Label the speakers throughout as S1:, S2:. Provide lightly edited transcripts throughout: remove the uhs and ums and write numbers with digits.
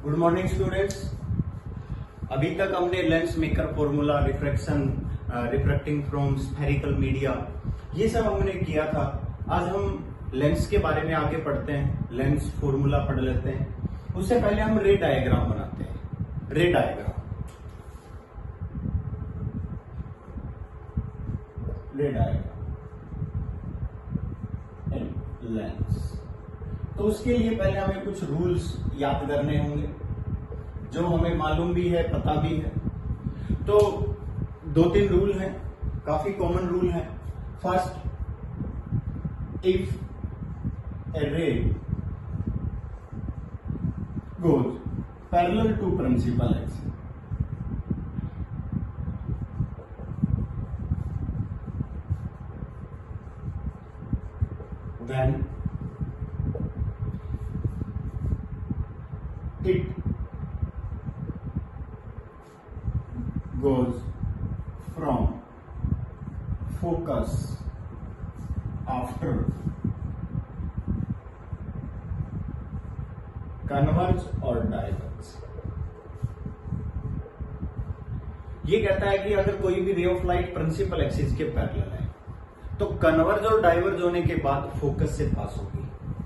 S1: Good morning students. अभी तक हमने lens maker formula, refraction, refracting from spherical media, ये सब हमने किया था। आज हम लेंस के बारे में आगे पढ़ते हैं, लेंस फॉर्मूला पढ़ लेते हैं। उससे पहले हम रे डायग्राम बनाते हैं। रे डायग्राम, रे डायग्राम इन लेंस। तो उसके लिए पहले हमें कुछ रूल्स याद करने होंगे जो हमें मालूम भी है, पता भी है। तो 2-3 रूल हैं, काफी कॉमन रूल हैं। First, if a ray goes parallel to principal axis, then it goes from focus after converge और diverge। ये कहता है कि अगर कोई भी ray of light principal axis के पैरेलल है तो कन्वर्ज और डाइवर्ज होने के बाद फोकस से पास होगी।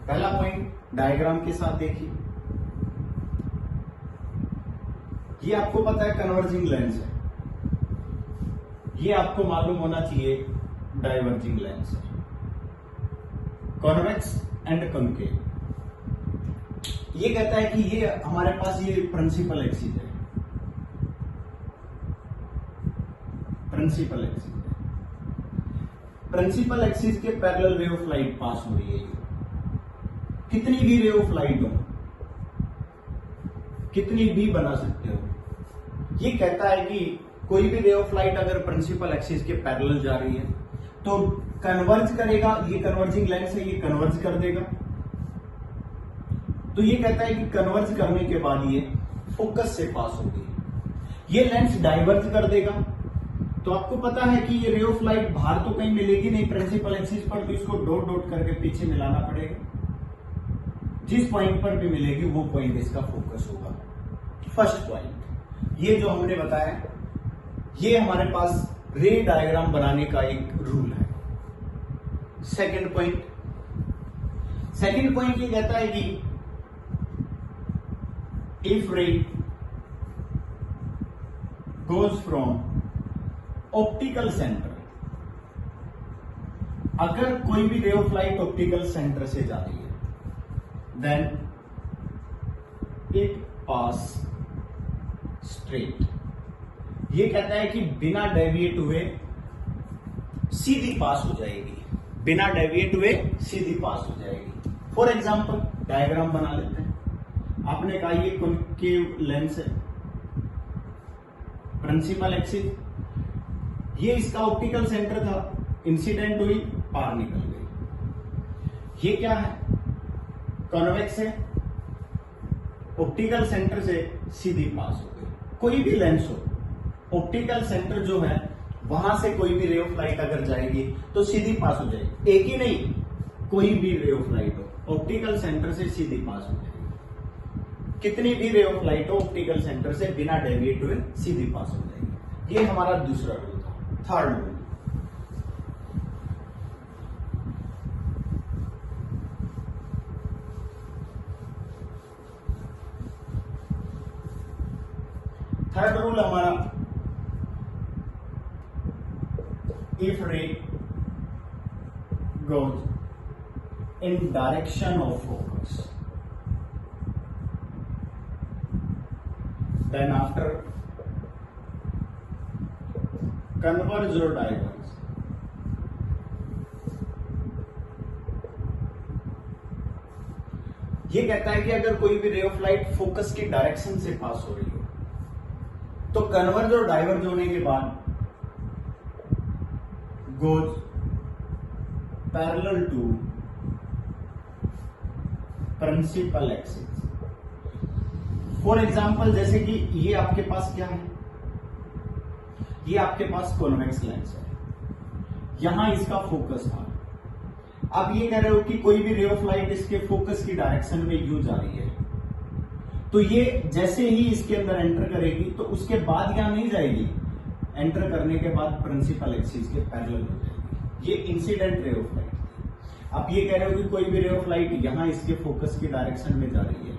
S1: पहला पॉइंट डायग्राम के साथ देखिए। ये आपको पता है कन्वर्जिंग लेंस है, ये आपको मालूम होना चाहिए डाइवर्जिंग लेंस है। कॉन्वेक्स एंड कॉन्केव, ये कहता है कि ये हमारे पास ये प्रिंसिपल एक्सिस है, प्रिंसिपल एक्सिस है। प्रिंसिपल एक्सिस के parallel ray of light pass हो रही है। कितनी भी रे ऑफ लाइट हो, कितनी भी बना सकते हो। ये कहता है कि कोई भी रे ऑफ लाइट अगर प्रिंसिपल एक्सिस के पैरेलल जा रही है तो कन्वर्ज करेगा। ये कन्वर्जिंग लेंस है, ये कन्वर्ज कर देगा। तो ये कहता है कि कन्वर्ज करने के बाद ये फोकस से पास होगी। ये लेंस डाइवर्ज कर देगा। तो आपको पता है कि ये रे ऑफ लाइट बाहर तो कहीं मिलेगी नहीं प्रिंसिपल एक्सिस पर, तो इसको डॉट डॉट करके पीछे मिलाना पड़ेगा। जिस पॉइंट पर भी मिलेगी वो पॉइंट इसका फोकस होगा। फर्स्ट पॉइंट, ये जो हमने बताया, ये हमारे पास रे डायग्राम बनाने का एक रूल है। सेकंड पॉइंट, सेकंड पॉइंट ये कहता है कि if ray goes from optical centre, अगर कोई भी ray of light optical centre से जा रही है, देन इट पास स्ट्रेट। ये कहता है कि बिना डेविएट हुए सीधी पास हो जाएगी, बिना डेविएट हुए सीधी पास हो जाएगी। फॉर एग्जाम्पल डायग्राम बना लेते हैं। आपने कहा ये कॉन्केव लेंस है, प्रिंसिपल एक्सिस, ये इसका ऑप्टिकल सेंटर था, इंसिडेंट हुई, पार निकल गई। ये क्या है? कॉन्वेक्स है, ऑप्टिकल सेंटर से सीधी पास हो गई। कोई भी लेंस हो, ऑप्टिकल सेंटर जो है वहां से कोई भी रे ऑफ लाइट अगर जाएगी तो सीधी पास हो जाएगी। एक ही नहीं, कोई भी रे ऑफ लाइट हो ऑप्टिकल सेंटर से सीधी पास हो जाएगी। कितनी भी रे ऑफ लाइट हो ऑप्टिकल सेंटर से बिना डेविएट हुए सीधी पास हो जाएगी। ये हमारा दूसरा रूल था। थर्ड रूल, थर्ड रूल हमारा, if ray goes in direction of focus, then after converge और डाइवर्ज, ये कहता है कि अगर कोई भी रे ऑफ लाइट फोकस की डायरेक्शन से पास हो रही हो तो कन्वर्ज और डाइवर्ज होने के बाद goes parallel to principal axis. For example, जैसे कि ये आपके पास क्या है, ये आपके पास कॉन्वेक्स लेंस है, यहां इसका फोकस था। आप ये कह रहे हो कि कोई भी रे ऑफ लाइट इसके फोकस की डायरेक्शन में यूं जा रही है, तो ये जैसे ही इसके अंदर एंटर करेगी तो उसके बाद यहां नहीं जाएगी, एंटर करने के बाद प्रिंसिपल एक्सिस के पैरेलल हो जाएगी। ये इंसिडेंट रे ऑफ लाइट। आप ये कह रहे हो कि कोई भी रे ऑफ लाइट यहां इसके फोकस की डायरेक्शन में जा रही है,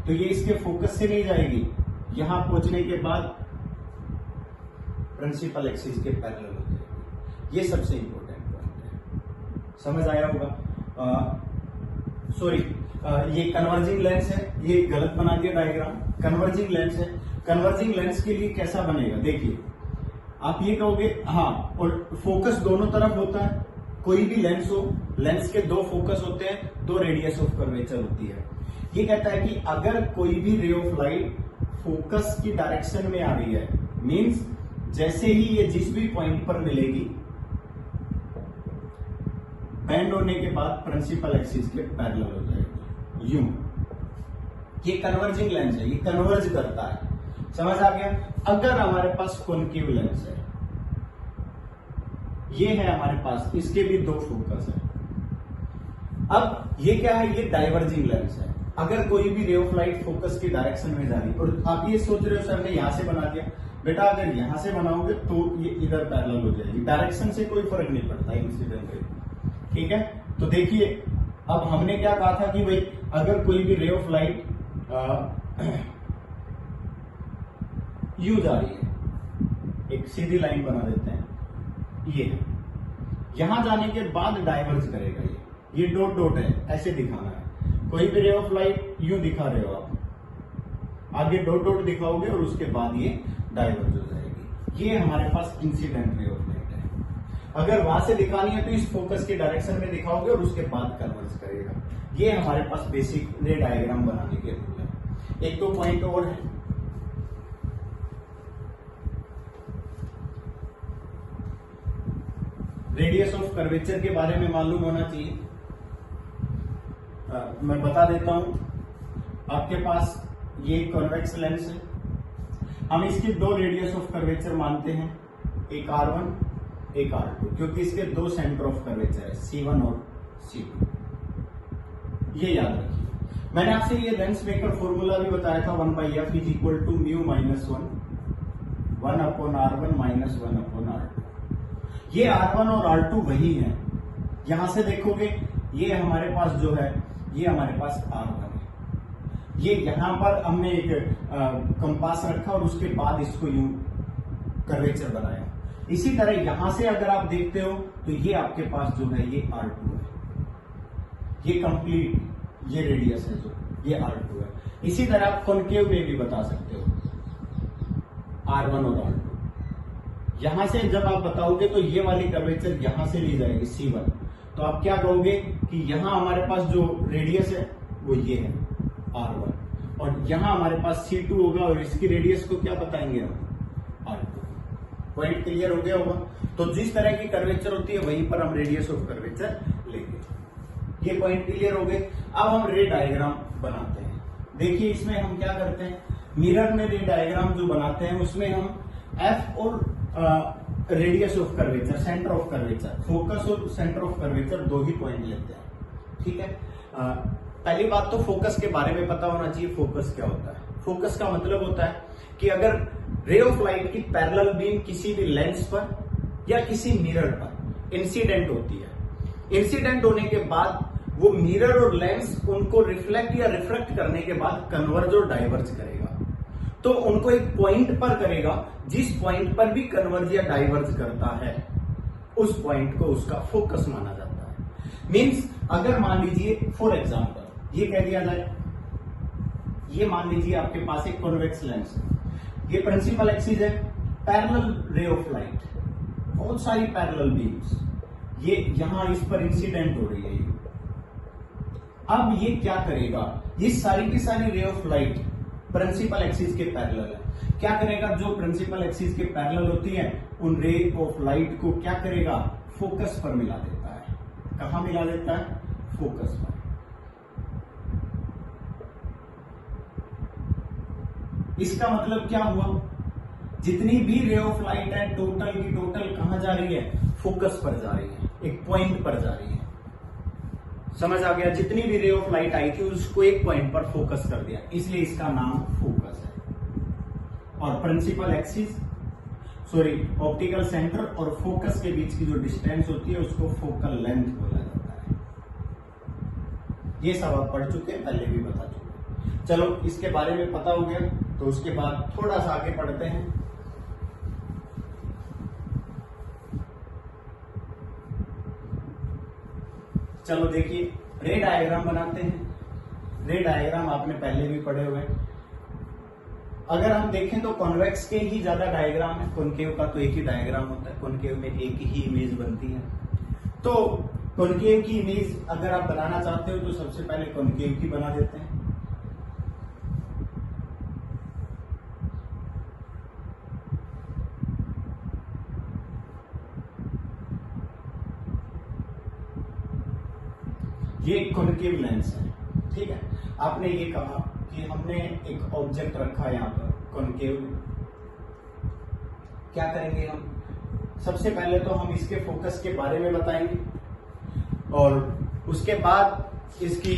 S1: तो ये इसके फोकस से नहीं जाएगी, यहां पहुंचने के बाद प्रिंसिपल एक्सिस के पैरेलल हो जाएगी। ये सबसे इंपॉर्टेंट पॉइंट है, समझ आया होगा। सॉरी, ये कन्वर्जिंग लेंस है, ये गलत बना दिया डायग्राम। कन्वर्जिंग लेंस है, कन्वर्जिंग लेंस के लिए कैसा बनेगा देखिए, आप ये कहोगे हाँ, और फोकस दोनों तरफ होता है। कोई भी लेंस हो, लेंस के दो फोकस होते हैं, दो रेडियस ऑफ कर्वेचर होती है। ये कहता है कि अगर कोई भी रे ऑफ लाइट फोकस की डायरेक्शन में आ रही है, मींस जैसे ही ये जिस भी पॉइंट पर मिलेगी, बेंड होने के बाद प्रिंसिपल एक्सिस के पैरेलल हो जाएगी, यूं। ये कन्वर्जिंग लेंस है, ये कन्वर्ज करता है, समझ आ गया। अगर हमारे पास कॉन्केव लेंस है, ये है हमारे पास, इसके भी दो फोकस है। अब ये क्या है, ये डाइवर्जिंग लेंस है। अगर कोई भी रे ऑफ लाइट फोकस की डायरेक्शन में जा रही है, और आप ये सोच रहे हो सर ने यहां से बना दिया, बेटा अगर यहां से बनाओगे तो ये इधर पैरेलल हो जाएगी, डायरेक्शन से कोई फर्क नहीं पड़ता इंसिडेंट रे, ठीक है। तो देखिए, अब हमने क्या कहा था कि भाई अगर कोई भी रे ऑफ लाइट यू जा रही है, एक सीधी लाइन बना देते हैं, ये यहां जाने के बाद डाइवर्ज करेगा, ये डॉट डॉट है, ऐसे दिखाना है। कोई भी रे ऑफ लाइट यूं दिखा रहे हो आप, आगे डॉट डॉट दिखाओगे और उसके बाद ये डाइवर्ज हो जाएगी। ये हमारे पास इंसिडेंट रे ऑफ लाइट है। अगर वहां से दिखानी है तो इस फोकस की डायरेक्शन में दिखाओगे और उसके बाद कन्वर्ज करेगा। ये हमारे पास बेसिक रे डायग्राम बनाने के रूल है। एक तो पॉइंट और है, रेडियस ऑफ कर्वेचर के बारे में मालूम होना चाहिए। मैं बता देता हूं, आपके पास ये कॉन्वेक्स लेंस है, हम इसके दो रेडियस ऑफ कर्वेचर मानते हैं, एक R1 एक R2, क्योंकि इसके दो सेंटर ऑफ कर्वेचर है, C1 और C2। ये याद रखिए। मैंने आपसे ये लेंस मेकर फॉर्मूला भी बताया था, 1/f is equal to mu minus 1/R1 minus 1/R2। ये R1 और R2 वही है। यहां से देखोगे, ये हमारे पास जो है, ये हमारे पास R1 है। ये यहां पर हमने एक कंपास रखा और उसके बाद इसको यूं कर्वेचर बनाया। इसी तरह यहां से अगर आप देखते हो तो ये आपके पास जो है ये R2 है, ये कंप्लीट, ये रेडियस है जो, ये R2 है। इसी तरह आप कॉन्केव में भी बता सकते हो, R1 और R2। यहां से जब आप बताओगे तो ये वाली कर्वेचर यहां से ली जाएगी C1, तो आप क्या कहोगे कि यहां हमारे पास जो रेडियस है वो ये है R1, और यहां हमारे पास C2 होगा और इसकी रेडियस को क्या बताएंगे हम, R2। पॉइंट क्लियर हो गया होगा। तो जिस तरह की कर्वेचर होती है वहीं पर हम रेडियस ऑफ कर्वेचर लेंगे। ये पॉइंट क्लियर हो गए। अब हम रे डायग्राम बनाते हैं। देखिए इसमें हम क्या करते हैं, मिरर में रे डायग्राम जो बनाते हैं उसमें हम F और radius of curvature, centre of curvature, focus और सेंटर ऑफ कर्वेचर दो ही पॉइंट लेते हैं, ठीक है। पहली बात तो फोकस के बारे में पता होना चाहिए। फोकस क्या होता है? फोकस का मतलब होता है कि अगर रे ऑफ लाइट की पैरेलल बीम किसी भी लेंस पर या किसी मिरर पर इंसिडेंट होती है, इंसिडेंट होने के बाद वो मिरर और लेंस उनको रिफ्लेक्ट या रिफ्रैक्ट करने के बाद कन्वर्ज और डाइवर्ज करेगा। तो उनको एक पॉइंट पर करेगा, जिस पॉइंट पर भी कन्वर्ज या डाइवर्ज करता है उस पॉइंट को उसका फोकस माना जाता है। मींस अगर मान लीजिए फॉर एग्जांपल ये कह दिया जाए, ये मान लीजिए आपके पास एक कॉन्वेक्स लेंस है, ये प्रिंसिपल एक्सिस है, पैरेलल रे ऑफ लाइट, बहुत सारी पैरेलल बीम्स, ये यहां इस पर इंसिडेंट हो रही है। अब ये क्या करेगा, ये सारी की सारी ray of light principal axis के पैरेलल है। क्या करेगा, जो प्रिंसिपल एक्सिस के पैरेलल होती है उन रे ऑफ लाइट को क्या करेगा, फोकस पर मिला देता है। कहां मिला देता है? फोकस पर। इसका मतलब क्या हुआ, जितनी भी रे ऑफ लाइट है टोटल की टोटल कहां जा रही है, फोकस पर जा रही है, एक पॉइंट पर जा रही है। समझ आ गया? जितनी भी रे ऑफ लाइट आई थी उसको एक पॉइंट पर फोकस कर दिया, इसलिए इसका नाम फोकस है। और प्रिंसिपल एक्सिस ऑप्टिकल सेंटर और फोकस के बीच की जो डिस्टेंस होती है उसको फोकल लेंथ बोला जाता है। ये सब आप पढ़ चुके हैं, पहले भी बता चुके हैं। चलो इसके बारे में पता हो गया, तो उसके बाद थोड़ा सा आगे पढ़ते हैं। चलो देखिए, रे डायग्राम बनाते हैं। रे डायग्राम आपने पहले भी पढ़े हुए हैं। अगर हम देखें तो कॉन्वेक्स के ही ज्यादा डायग्राम है, कॉनकेव का तो एक ही डायग्राम होता है, कॉनकेव में एक ही इमेज बनती है। तो कॉनकेव की इमेज अगर आप बनाना चाहते हो तो सबसे पहले कॉनकेव की बना देते हैं। ये कॉनकेव लेंस है, ठीक है। आपने ये कहा कि हमने एक ऑब्जेक्ट रखा है यहाँ पर कॉनकेव। क्या करेंगे हम? सबसे पहले तो हम इसके फोकस के बारे में बताएंगे और उसके बाद इसकी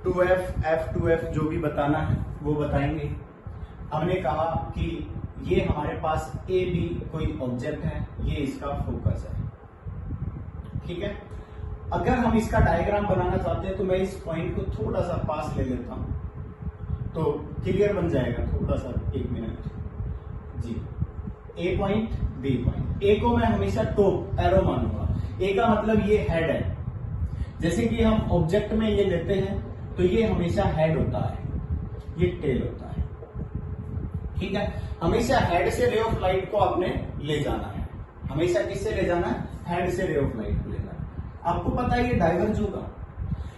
S1: 2f, f2f जो भी बताना है वो बताएंगे। हमने कहा कि ये हमारे पास ए बी कोई ऑब्जेक्ट है, ये इसका फोकस है, ठीक है। अगर हम इसका डायग्राम बनाना चाहते हैं तो मैं इस पॉइंट को थोड़ा सा पास ले लेता हूं तो क्लियर बन जाएगा। थोड़ा सा 1 मिनट जी। ए पॉइंट, बी पॉइंट। ए को मैं हमेशा टॉप एरो मानूंगा। ए का मतलब ये हेड है। जैसे कि हम ऑब्जेक्ट में ये लेते हैं तो ये हमेशा हेड होता है, ये टेल होता है, ठीक है। हमेशा हेड से रे ऑफ लाइट को आपने ले जाना है। हमेशा किससे ले जाना है? हेड से रे ऑफ लाइट को ले जाना है। आपको पता है ये डाइवर्ज होगा,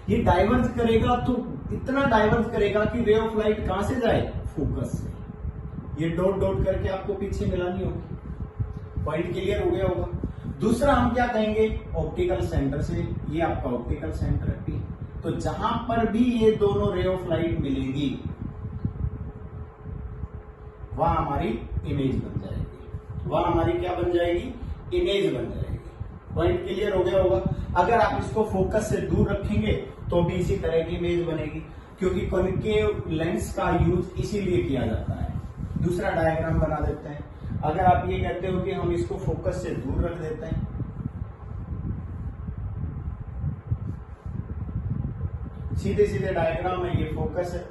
S1: ये डाइवर्ज करेगा तो इतना डाइवर्ज करेगा कि रे ऑफ लाइट कहां से जाए? फोकस से। ये डॉट डॉट करके आपको पीछे मिलानी होगी। पॉइंट क्लियर हो गया होगा। दूसरा हम क्या कहेंगे? ऑप्टिकल सेंटर से। ये आपका ऑप्टिकल सेंटर है। तो जहां पर भी ये दोनों रे ऑफ लाइट मिलेंगी वहां हमारी इमेज बन जाएगी। वहां हमारी क्या बन जाएगी? इमेज बन जाएगी। पॉइंट क्लियर हो गया होगा। अगर आप इसको फोकस से दूर रखेंगे तो भी इसी तरह की इमेज बनेगी, क्योंकि कॉनकेव लेंस का यूज इसीलिए किया जाता है। दूसरा डायग्राम बना देते हैं। अगर आप ये कहते हो कि हम इसको फोकस से दूर रख देते हैं, सीधे सीधे डायग्राम है, ये फोकस है।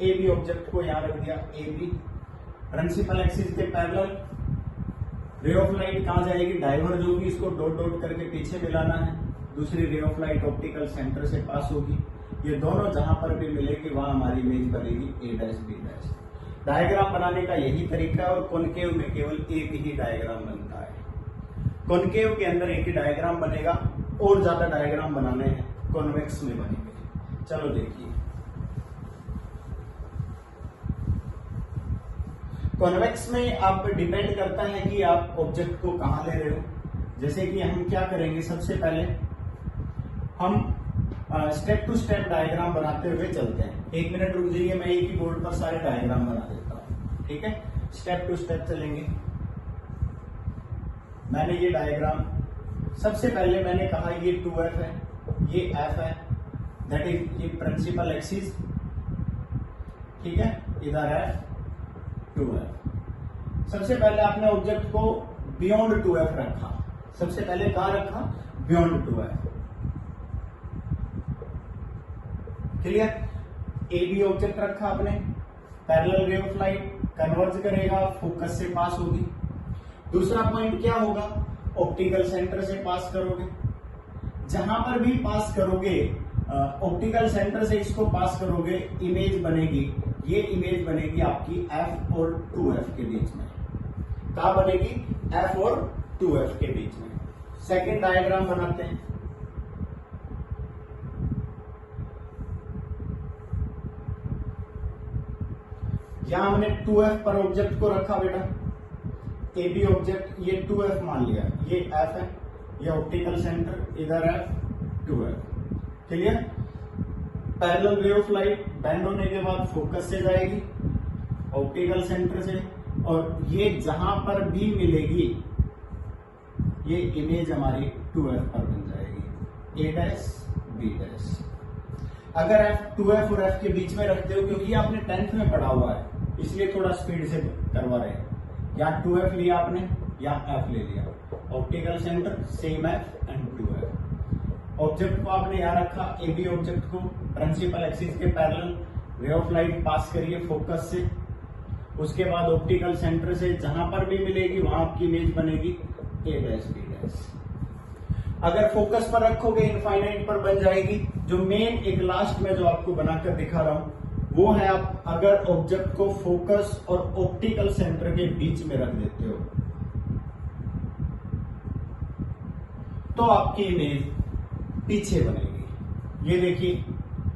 S1: ए बी ऑब्जेक्ट को यहां रख दिया, ए बी प्रिंसिपल एक्सिस के पैरेलल। रे ऑफ लाइट कहां जाएगी? डाइवर्ज होगी, इसको डॉट डॉट करके पीछे मिलाना है। दूसरी रे ऑफ लाइट ऑप्टिकल सेंटर से पास होगी। ये दोनों जहां पर भी मिलेगी वहां हमारी इमेज बनेगी ए डैश बी डैश। डायग्राम बनाने का यही तरीका है और कॉनकेव में केवल एक ही डायग्राम बनता है। कॉनकेव के अंदर एक ही डायग्राम बनेगा, और ज्यादा डायग्राम बनाने हैं कॉन्वेक्स में बनेंगे। चलो देखिए, कॉन्वेक्स में आप डिपेंड करता है कि आप ऑब्जेक्ट को कहां ले रहे हो। जैसे कि हम क्या करेंगे, सबसे पहले हम स्टेप टू स्टेप डायग्राम बनाते हुए चलते हैं। 1 मिनट रुक जाइए, मैं एक ही बोर्ड पर सारे डायग्राम बना देता हूं, ठीक है। स्टेप टू स्टेप चलेंगे। मैंने ये डायग्राम, सबसे पहले मैंने कहा ये 2f है, ये f है, दैट इज ये प्रिंसिपल एक्सिस, ठीक है। इधर है 2f। सबसे पहले आपने ऑब्जेक्ट को बियॉन्ड 2f रखा। सबसे पहले कहां रखा? Beyond 2f। Clear? A B object रखा आपने, parallel ray of light converge करेगा, फोकस से पास होगी। दूसरा पॉइंट क्या होगा? ऑप्टिकल सेंटर से पास करोगे। जहां पर भी पास करोगे, ऑप्टिकल सेंटर से इसको पास करोगे, इमेज बनेगी। ये इमेज बनेगी आपकी f और 2f के बीच में। कहां बनेगी? f और 2f के बीच में। सेकेंड डायग्राम बनाते हैं। यहां हमने 2f पर ऑब्जेक्ट को रखा बेटा। ए बी ऑब्जेक्ट, ये 2f मान लिया, ये f है, ये ऑप्टिकल सेंटर, इधर है 2f। Clear? Parallel ray of light band होने के बाद फोकस से जाएगी, ऑप्टिकल सेंटर से, और ये जहां पर भी मिलेगी ये इमेज हमारी 2f पर बन जाएगी, ए डैश बी डैश। अगर f 2f और f के बीच में रखते हो, क्योंकि आपने 10th में पढ़ा हुआ है इसलिए थोड़ा स्पीड से करवा रहे हैं, या 2f लिया आपने या f ले लिया, optical centre same f and 2f। Object को आपने यहाँ रखा, ए बी ऑब्जेक्ट को प्रिंसिपल एक्सिस के parallel ray of light pass करिए फोकस से, उसके बाद ऑप्टिकल सेंटर से जहां पर भी मिलेगी वहां आपकी इमेज बनेगी ए डैश बी डैश। अगर फोकस पर रखोगे इनफाइनाइट पर बन जाएगी। जो मेन एक लास्ट में जो आपको बनाकर दिखा रहा हूं वो है, आप अगर ऑब्जेक्ट को फोकस और ऑप्टिकल सेंटर के बीच में रख देते हो तो आपकी इमेज पीछे बनेगी। ये देखिए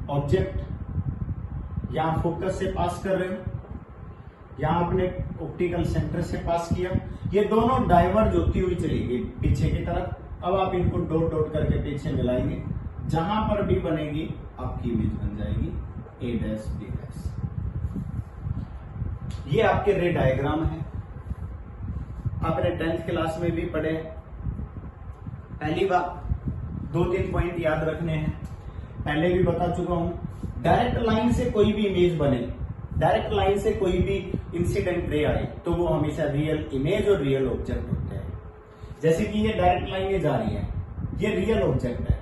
S1: ऑब्जेक्ट यहां फोकस से पास कर रहे हो, यहां आपने ऑप्टिकल सेंटर से पास किया, ये दोनों डाइवर्ज होती हुई चली गई पीछे की तरफ। अब आप इनको डॉट डॉट करके पीछे मिलाएंगे, जहां पर भी बनेगी आपकी इमेज बन जाएगी ए डैश बी डैश। ये आपके रे डायग्राम है, आपने 10th क्लास में भी पढ़े। पहली बात 2-3 पॉइंट याद रखने हैं, पहले भी बता चुका हूं। डायरेक्ट लाइन से कोई भी इमेज बने, डायरेक्ट लाइन से कोई भी इंसिडेंट रे आए तो वो हमेशा रियल इमेज और रियल ऑब्जेक्ट होते हैं। जैसे कि ये डायरेक्ट लाइन ये जा रही है, ये रियल ऑब्जेक्ट है।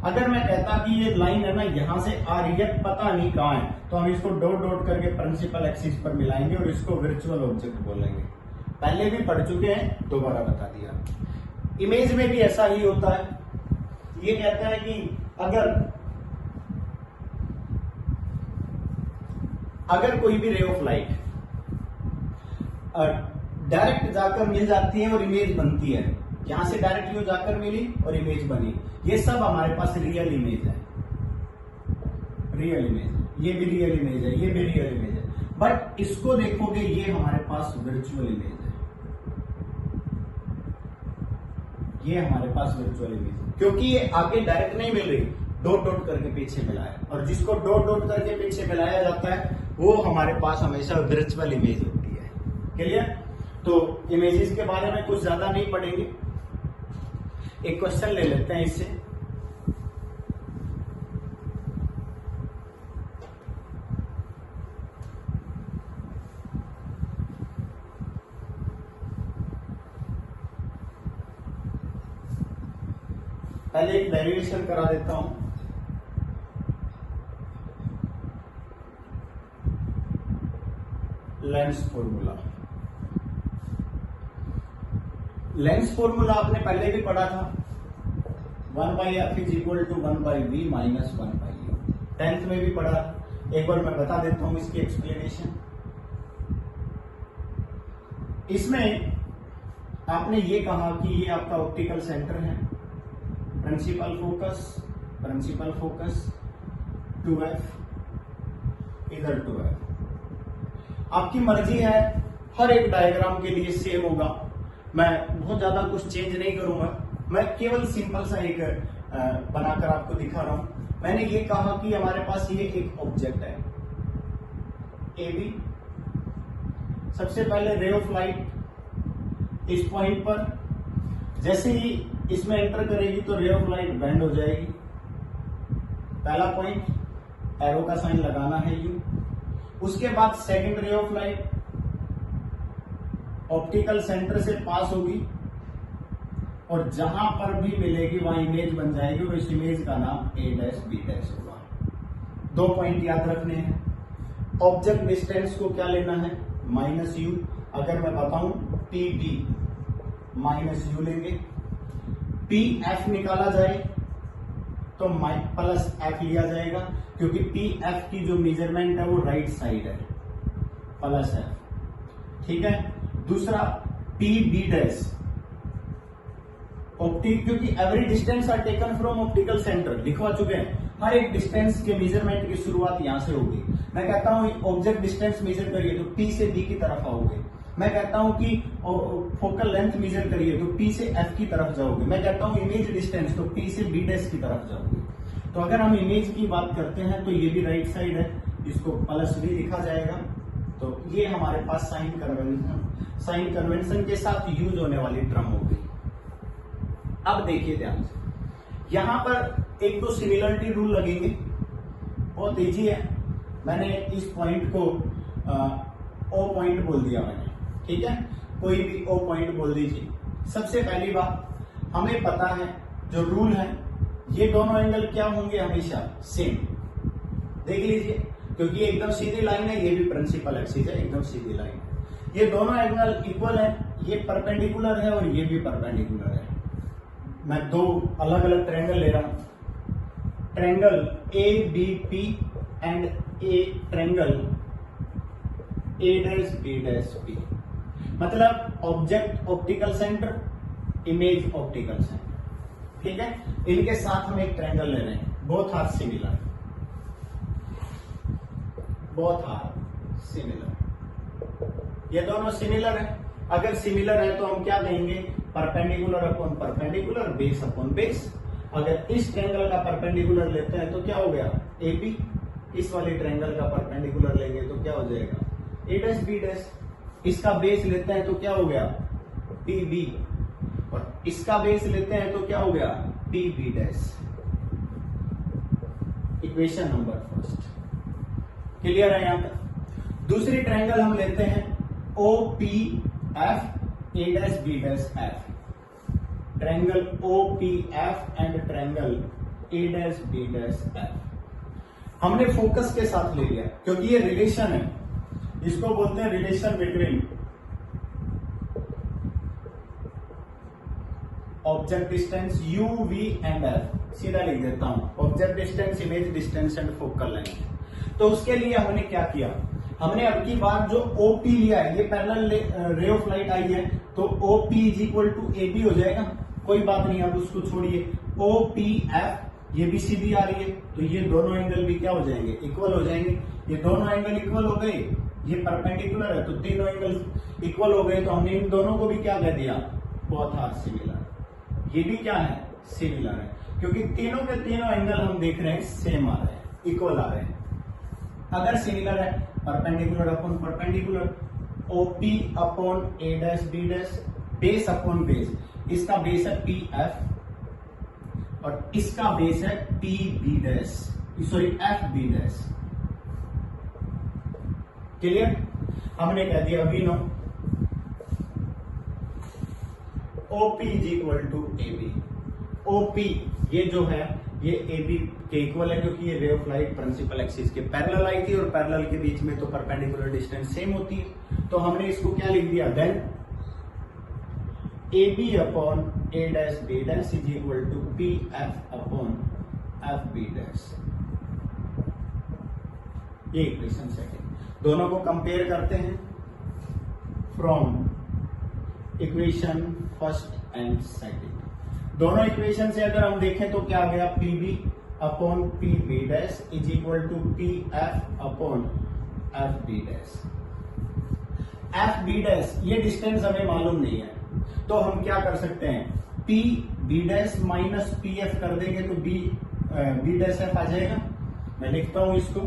S1: अगर मैं कहता कि ये लाइन है ना यहां से आ रही है पता नहीं कहां है, तो हम इसको डॉट डॉट करके प्रिंसिपल एक्सिस पर मिलाएंगे और इसको वर्चुअल ऑब्जेक्ट बोलेंगे। पहले भी पढ़ चुके हैं, दोबारा बता दिया। इमेज में भी ऐसा ही होता है। ये कहता है कि अगर कोई भी रे ऑफ लाइट डायरेक्ट जाकर मिल जाती है और इमेज बनती है, यहां से डायरेक्टली जाकर मिली और इमेज बनी, ये सब हमारे पास रियल इमेज है। रियल इमेज, ये भी रियल इमेज है, ये भी रियल इमेज है। बट इसको देखोगे ये हमारे पास वर्चुअल इमेज है, ये हमारे पास वर्चुअल इमेज है, क्योंकि ये आगे डायरेक्ट नहीं मिल रही, डॉट डॉट करके पीछे मिलाया, और जिसको डॉट डॉट करके पीछे मिलाया जाता है वो हमारे पास हमेशा वर्चुअल इमेज होती है। क्लियर? तो इमेजेस के बारे में कुछ ज्यादा नहीं पढ़ेंगे, एक क्वेश्चन ले लेते हैं इससे। पहले एक डेरिवेशन करा देता हूं। लेंस फॉर्मूला, लेंस फॉर्मूला आपने पहले भी पढ़ा था, 1/f is equal to 1/v minus 1/u। 10th में भी पढ़ा। एक बार मैं बता देता हूं इसकी एक्सप्लेनेशन। इसमें आपने ये कहा कि ये आपका ऑप्टिकल सेंटर है, प्रिंसिपल फोकस 2f, इधर 2f। आपकी मर्जी है, हर एक डायग्राम के लिए सेम होगा। मैं बहुत ज्यादा कुछ चेंज नहीं करूंगा, मैं केवल सिंपल सा एक बनाकर आपको दिखा रहा हूं। मैंने ये कहा कि हमारे पास ये एक ऑब्जेक्ट है ए बी। सबसे पहले रे ऑफ लाइट इस पॉइंट पर जैसे ही इसमें एंटर करेगी तो रे ऑफ लाइट बेंड हो जाएगी। पहला पॉइंट, एरो का साइन लगाना है यू। उसके बाद सेकंड रे ऑफ लाइट ऑप्टिकल सेंटर से पास होगी और जहां पर भी मिलेगी वहां इमेज बन जाएगी और इस इमेज का नाम ए डैश बी डैश होगा। 2 पॉइंट याद रखने हैं। ऑब्जेक्ट डिस्टेंस को क्या लेना है, माइनस यू। अगर मैं बताऊं पी बी माइनस यू लेंगे, पी एफ निकाला जाए तो प्लस एफ लिया जाएगा, क्योंकि पी एफ की जो मेजरमेंट है वो राइट साइड है, प्लस एफ। ठीक है। दूसरा पी बी डैश ऑप्टिक, क्योंकि every distance are taken from optical centre, लिखवा चुके हैं। हर एक डिस्टेंस के मेजरमेंट की शुरुआत यहां से होगी। मैं कहता हूं ऑब्जेक्ट डिस्टेंस मेजर करिए तो पी से बी की तरफ आओगे। मैं कहता हूं कि फोकल लेंथ मेजर करिए तो पी से एफ की तरफ जाओगे। मैं कहता हूं इमेज डिस्टेंस तो पी से बी डैश की तरफ जाओगे। तो अगर हम इमेज की बात करते हैं तो ये भी राइट साइड है, इसको प्लस भी लिखा जाएगा। तो ये हमारे पास साइन कन्वेंशन के साथ यूज होने वाली टर्म हो गई। अब देखिए ध्यान से, यहां पर एक दो सिमिलरिटी रूल लगेंगे, बहुत इजी है। मैंने इस पॉइंट को ओ पॉइंट बोल दिया मैंने, ठीक है, कोई भी ओ पॉइंट बोल दीजिए। सबसे पहली बात, हमें पता है जो रूल है, ये दोनों एंगल क्या होंगे, हमेशा सेम। देख लीजिए, क्योंकि ये एकदम सीधी लाइन है, ये भी प्रिंसिपल एक्सिस है, एकदम सीधी लाइन है। ये दोनों एंगल इक्वल है, ये परपेंडिकुलर है और ये भी परपेंडिकुलर है। मैं दो अलग अलग ट्रायंगल ले रहा हूं, triangle A B P and A triangle A dash B dash P. मतलब object optical centre, image optical centre, ठीक है। इनके साथ हम एक ट्रायंगल ले रहे हैं, both are similar, both are similar. ये दोनों सिमिलर है। अगर सिमिलर है तो हम क्या कहेंगे, perpendicular upon perpendicular, base upon base. अगर इस ट्रायंगल का परपेंडिकुलर लेते हैं तो क्या हो गया, एपी। इस वाले ट्रायंगल का परपेंडिकुलर लेंगे तो क्या हो जाएगा, ए डैश बी डैश। इसका बेस लेते हैं तो क्या हो गया, पी बी। और इसका बेस लेते हैं तो क्या हो गया, P B dash. Equation number first clear है। यहां तक दूसरी ट्रायंगल हम लेते हैं O P F A dash B dash F. Triangle O P F and triangle A dash B dash F. हमने फोकस के साथ ले लिया क्योंकि ये रिलेशन है, इसको बोलते हैं relation between object distance U V and F. सीधा लिख देता हूं, object distance, image distance and focal length. तो उसके लिए हमने क्या किया, हमने अब की बार जो OP लिया है, ये पैरेलल रे ऑफ लाइट आई है, तो OP is equal to AB हो जाएगा। कोई बात नहीं, अब उसको छोड़िए। OPF ये भी सीधी आ रही है, तो ये दोनों एंगल भी क्या हो जाएंगे, इक्वल हो जाएंगे। ये दोनों एंगल इक्वल हो गए, ये परपेंडिकुलर है, तो तीनों एंगल इक्वल हो गए। तो हमने इन दोनों को भी क्या कह दिया, बोथ आर सिमिलर। ये भी क्या है, सिमिलर है, क्योंकि तीनों के तीनों एंगल हम देख रहे हैं सेम आ रहे हैं, इक्वल आ रहे हैं। अगर सिमिलर है, perpendicular upon perpendicular, OP upon A dash B dash, base upon base. इसका बेस है PF और इसका बेस है PB dash, sorry FB dash. Clear, हमने कह दिया अभी no OP is equal to AB। OP ये जो है ये AB के इक्वल है, क्योंकि ये ray of light principal axis के पैरेलल आई थी और पैरेलल के बीच में तो परपेंडिकुलर डिस्टेंस सेम होती है। तो हमने इसको क्या लिख दिया, then AB upon A dash B dash is equal to PF upon FB dash. ये इक्वेशन सेकंड। दोनों को कंपेयर करते हैं from equation first and second. दोनों इक्वेशन से अगर हम देखें तो क्या आ गया, PB upon PB dash is equal to PF upon FB dash. FB dash ये डिस्टेंस हमें मालूम नहीं है, तो हम क्या कर सकते हैं, PB डैश माइनस PF कर देंगे तो B डैश F आ जाएगा। मैं लिखता हूं इसको,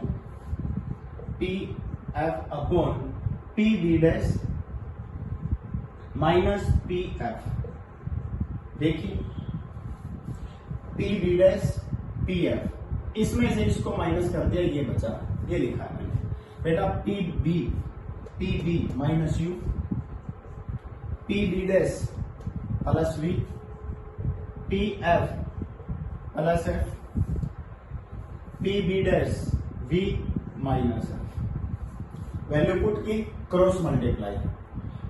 S1: PF upon PB dash minus PF। देखिए PB डैश PF, इसमें से इसको माइनस कर दिया, ये बचा, ये लिखा है मैंने बेटा, PB minus U, PB dash plus V, PF plus F, PB dash V minus F। Value put की, क्रॉस मल्टीप्लाई।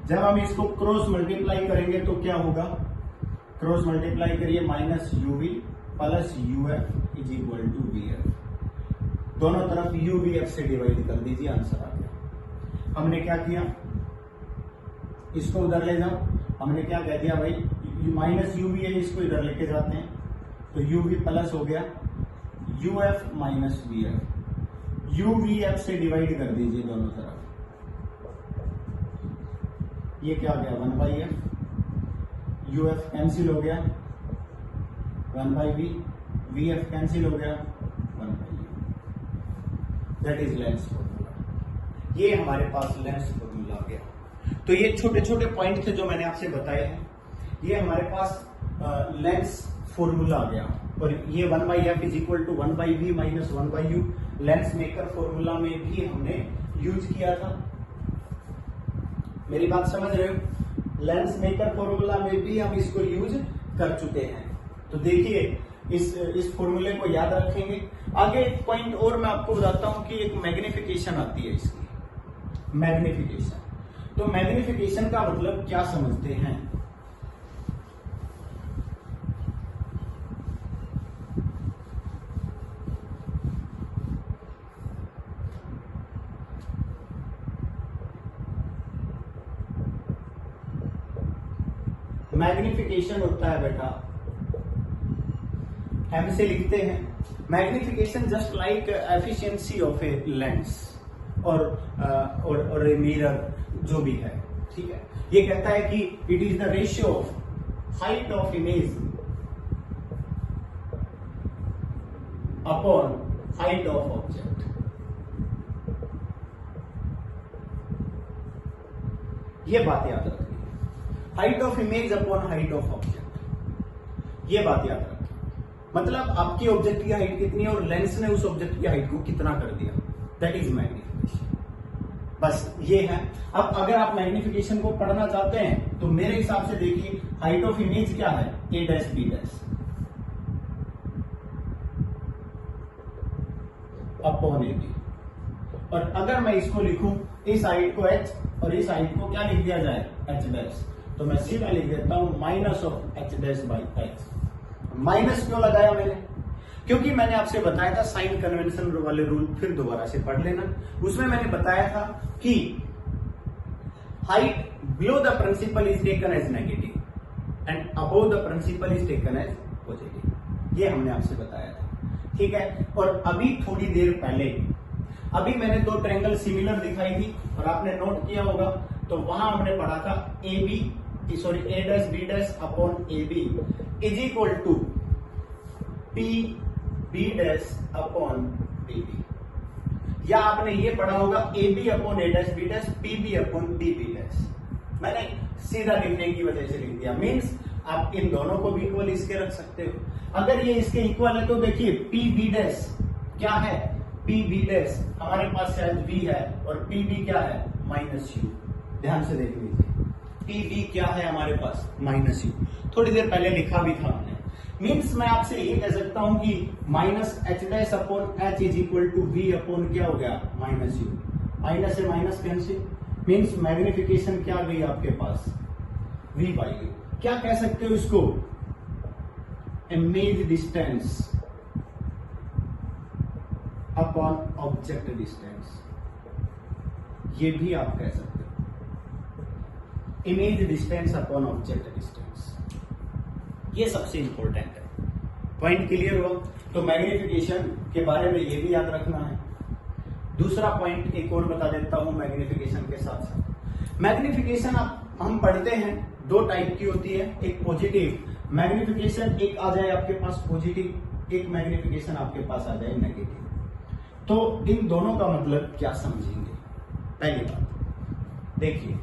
S1: जब हम इसको क्रॉस मल्टीप्लाई करेंगे तो क्या होगा, क्रॉस मल्टीप्लाई करिए, minus UV plus UF is equal to VF। दोनों तरफ UVF से डिवाइड कर दीजिए, आंसर आ गया। हमने क्या किया, इसको उधर ले जाओ। हमने क्या कह दिया भाई, माइनस UV है, इसको इधर लेके जाते हैं तो UV प्लस हो गया, UF माइनस VF। UVF से डिवाइड कर दीजिए दोनों तरफ, ये क्या आ गया, 1/f। UF कैंसिल हो गया, 1/v, VF कैंसिल हो गया, 1/u। That is lens formula. ये हमारे पास लेंस फॉर्मूला आ गया। तो ये छोटे छोटे पॉइंट थे जो मैंने आपसे बताए हैं, ये हमारे पास लेंस फॉर्मूला आ गया। और ये 1/f is equal to 1/v minus 1/u lens maker formula में भी हमने यूज किया था। मेरी बात समझ रहे हो? लेंस मेकर फॉर्मूला में भी हम इसको यूज कर चुके हैं। तो देखिए इस फॉर्मूले को याद रखेंगे। आगे एक पॉइंट और मैं आपको बताता हूं कि एक मैग्निफिकेशन आती है इसकी, मैग्निफिकेशन। तो मैग्निफिकेशन का मतलब क्या समझते हैं? मैग्निफिकेशन होता है बेटा, एम से लिखते हैं magnification just like efficiency of a lens और ए मिरर जो भी है, ठीक है। ये कहता है कि it is the ratio of height of image upon height of object. ये बात याद रखनी है, height of image upon height of object, ये बात याद रखनी। मतलब आपकी ऑब्जेक्ट की हाइट कितनी है और लेंस ने उस ऑब्जेक्ट की हाइट को कितना कर दिया, दैट इज मैग्निफिकेशन। बस ये है। अब अगर आप मैग्निफिकेशन को पढ़ना चाहते हैं तो मेरे हिसाब से देखिए, हाइट ऑफ इमेज क्या है, A dash B dash upon A B. और अगर मैं इसको लिखूं, इस हाइट को h और इस हाइट को क्या लिख दिया जाए, h डैश, तो मैं सीधा लिख देता हूं minus of h dash by h। Minus क्यों लगाया मैंने? क्योंकि मैंने आपसे बताया था साइन कन्वेंशन वाले रूल, फिर दोबारा से पढ़ लेना। उसमें मैंने बताया था कि height below the principal is taken as negative and above the principal is taken as positive. ये हमने आपसे बताया था, ठीक है। और अभी थोड़ी देर पहले अभी मैंने दो ट्रायंगल सिमिलर दिखाई थी और आपने नोट किया होगा, तो वहां हमने पढ़ा था A dash B dash upon A B is equal to P B dash upon B B. या आपने ये पढ़ा होगा A B upon A dash B dash P B upon B B dash. मैंने सीधा लिखने की वजह से लिख दिया, मीन्स आप इन दोनों को भी इक्वल इसके रख सकते हो। अगर ये इसके इक्वल है तो देखिए पी बी डैश क्या है, पी बी डैश हमारे पास शायद v है और पी बी क्या है, माइनस यू। ध्यान से देख लीजिए, पी बी क्या है हमारे पास, माइनस यू। थोड़ी देर पहले लिखा भी था हमने। मीन्स मैं आपसे ये कह सकता हूं कि minus H dash upon H is equal to V upon क्या हो गया, माइनस यू। माइनस से माइनस कैंसिल, मीन्स मैग्निफिकेशन क्या गई आपके पास, वी बाई यू। क्या कह सकते हो इसको, image distance upon object distance, ये भी आप कह सकते हो, image distance upon object distance. ये सबसे इंपॉर्टेंट है। पॉइंट क्लियर हो? तो मैग्निफिकेशन के बारे में ये भी याद रखना है। दूसरा पॉइंट एक और बता देता हूं मैग्निफिकेशन के साथ साथ। मैग्निफिकेशन हम पढ़ते हैं दो टाइप की होती है, एक पॉजिटिव मैग्निफिकेशन, एक आ जाए आपके पास पॉजिटिव, एक मैग्निफिकेशन आपके पास आ जाए नेगेटिव। तो इन दोनों का मतलब क्या समझेंगे? पहली बात देखिए,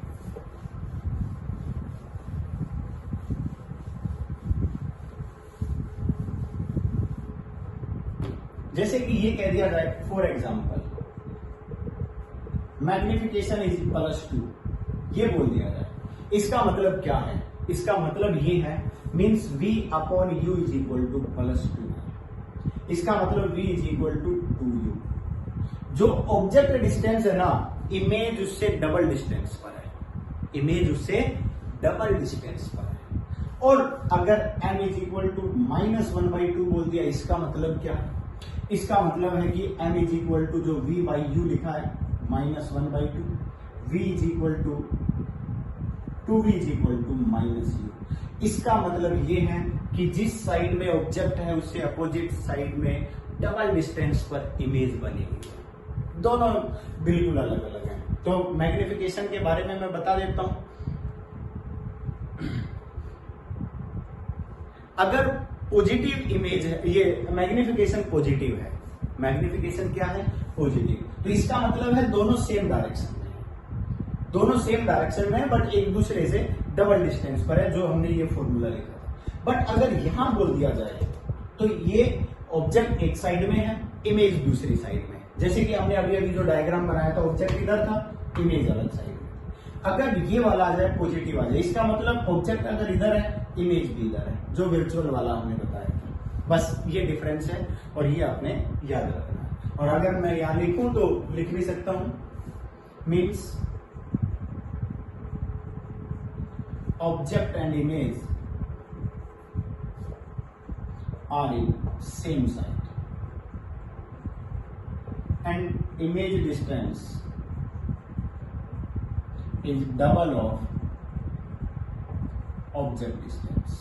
S1: जैसे कि ये कह दिया जाए फॉर एग्जाम्पल मैग्निफिकेशन इज +2, ये बोल दिया जाए, इसका मतलब क्या है? इसका मतलब ये है, means v upon u is equal to +2। इसका मतलब v is equal to 2u। जो ऑब्जेक्ट डिस्टेंस है ना, इमेज उससे डबल डिस्टेंस पर है, इमेज उससे डबल डिस्टेंस पर है। और अगर m इज इक्वल टू -1/2 बोल दिया, इसका मतलब क्या है? इसका मतलब है कि m इज इक्वल टू जो v बाई यू लिखा है -1/2, v is equal to 2v is equal to -u। इसका मतलब ये है कि जिस साइड में ऑब्जेक्ट है उससे अपोजिट साइड में डबल डिस्टेंस पर इमेज बनेगी। दोनों बिल्कुल अलग अलग हैं। तो मैग्निफिकेशन के बारे में मैं बता देता हूं। अगर पॉजिटिव इमेज है, ये मैग्निफिकेशन पॉजिटिव है, मैग्निफिकेशन क्या है, पॉजिटिव, तो इसका मतलब है दोनों सेम डायरेक्शन में है, दोनों सेम डायरेक्शन में है, बट एक दूसरे से डबल डिस्टेंस पर है, जो हमने ये फॉर्मूला लिखा था। बट अगर यहां बोल दिया जाए तो ये ऑब्जेक्ट एक साइड में है, इमेज दूसरी साइड में। जैसे कि हमने अभी अभी जो डायग्राम बनाया था, ऑब्जेक्ट इधर था, इमेज अलग साइड में। अगर ये वाला आ जाए पॉजिटिव आ जाए, इसका मतलब ऑब्जेक्ट अगर इधर है, इमेज भी इधर है, जो वर्चुअल वाला हमने बताया था। बस ये डिफरेंस है और ये आपने याद रखना है। और अगर मैं यहां लिखूं तो लिख भी सकता हूं, means object and image are in same side and image distance is double of object distance.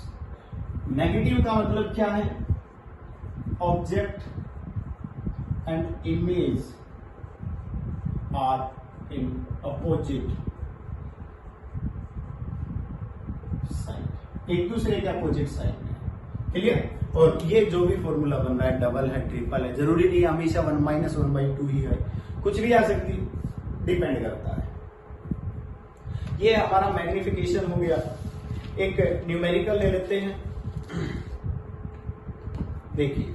S1: Negative का मतलब क्या है? Object and image are in opposite side, एक दूसरे के अपोजिट साइड में। क्लियर? और ये जो भी फॉर्मूला बन रहा है, डबल है, ट्रिपल है, जरूरी नहीं हमेशा 1-1/2 ही है, कुछ भी आ सकती, डिपेंड करता है। ये हमारा मैग्निफिकेशन हो गया। एक न्यूमेरिकल ले लेते हैं, देखिए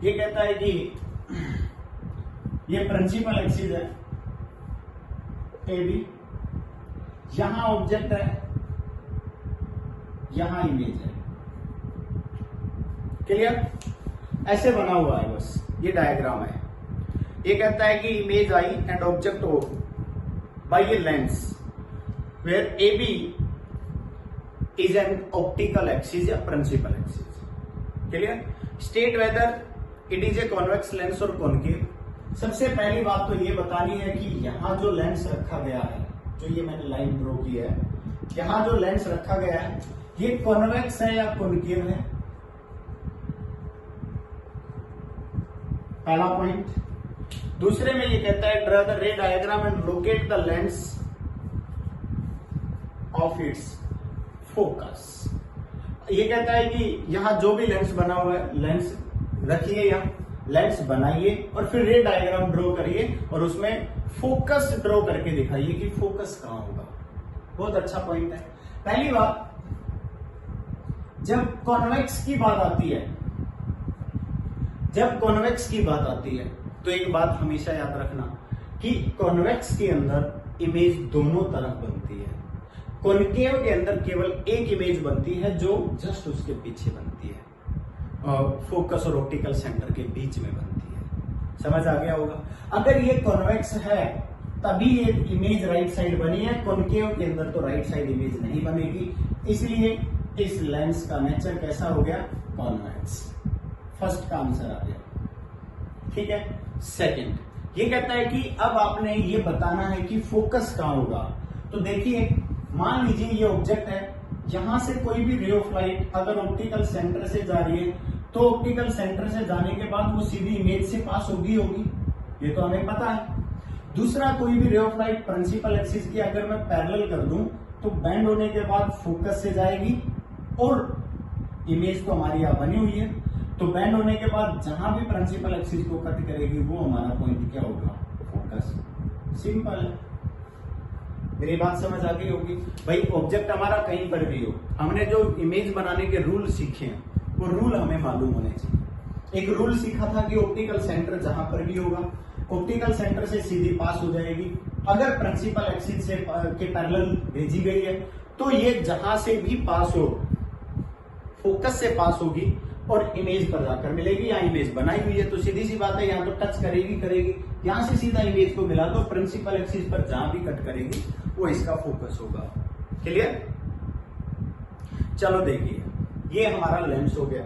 S1: ये कहता है कि ये प्रिंसिपल एक्सिस है ए बी, यहां ऑब्जेक्ट है, यहां इमेज है। क्लियर? ऐसे बना हुआ है, बस ये डायग्राम है। ये कहता है कि image I and object O by a lens where A B is an optical axis या principal axis. Clear? State whether it is a convex lens और कॉनकेव। सबसे पहली बात तो ये बतानी है कि यहां जो लेंस रखा गया है, जो ये मैंने लाइन ड्रॉ की है, यहां जो लेंस रखा गया है, ये कॉन्वेक्स है या कॉनकेव है? पहला पॉइंट। दूसरे में ये कहता है ड्रा द रे diagram and locate the lens of its focus. ये कहता है कि यहां जो भी लेंस बना हुआ है, लेंस रखिए, यहां लेंस बनाइए और फिर रे डायग्राम ड्रॉ करिए और उसमें फोकस ड्रॉ करके दिखाइए कि फोकस कहां होगा। बहुत अच्छा पॉइंट है। पहली बात, जब कॉन्वेक्स की बात आती है, जब कॉन्वेक्स की बात आती है तो एक बात हमेशा याद रखना कि कॉन्वेक्स के अंदर इमेज दोनों तरफ बनती है। कॉनकेव के अंदर केवल एक इमेज बनती है जो जस्ट उसके पीछे बनती है, फोकस और ऑप्टिकल सेंटर के बीच में बनती है। समझ आ गया होगा? अगर ये कॉन्वेक्स है तभी ये इमेज राइट साइड बनी है, कॉनकेव के अंदर तो राइट साइड इमेज नहीं बनेगी। इसलिए इस लेंस का नेचर कैसा हो गया? कॉन्वेक्स। फर्स्ट का आंसर आ गया। ठीक है। सेकंड, ये कहता है कि अब आपने ये बताना है कि फोकस कहां होगा। तो देखिए, मान लीजिए ये ऑब्जेक्ट है, यहां से कोई भी रे ऑफ लाइट अगर ऑप्टिकल सेंटर से जा रही है तो ऑप्टिकल सेंटर से जाने के बाद वो सीधी इमेज से पास होगी, ये तो हमें पता है। दूसरा, कोई भी ray of light principal axis की अगर मैं पैरेलल कर दूं तो बेंड होने के बाद फोकस से जाएगी और इमेज तो हमारी यहां बनी हुई है, तो बेंड होने के बाद जहां भी प्रिंसिपल एक्सिस को कट करेगी वो हमारा पॉइंट क्या होगा? फोकस। सिंपल है। मेरी बात समझ आ गई होगी? भाई ऑब्जेक्ट हमारा कहीं पर भी हो, हमने जो इमेज बनाने के रूल सीखे हैं वो रूल हमें मालूम होने चाहिए। एक रूल सीखा था कि ऑप्टिकल सेंटर जहां पर भी होगा, ऑप्टिकल सेंटर से सीधी पास हो जाएगी। अगर प्रिंसिपल एक्सिस से के पैरेलल भेजी गई है तो ये जहां से भी पास हो, फोकस से पास होगी और इमेज पर जाकर मिलेगी। यहाँ इमेज बनाई हुई है तो सीधी सी बात है, यहाँ तो टच करेगी, यहां से सीधा इमेज को मिला दो, प्रिंसिपल एक्सिस पर जहां भी कट करेगी वो इसका फोकस होगा। क्लियर? चलो देखिए, ये हमारा लेंस हो गया।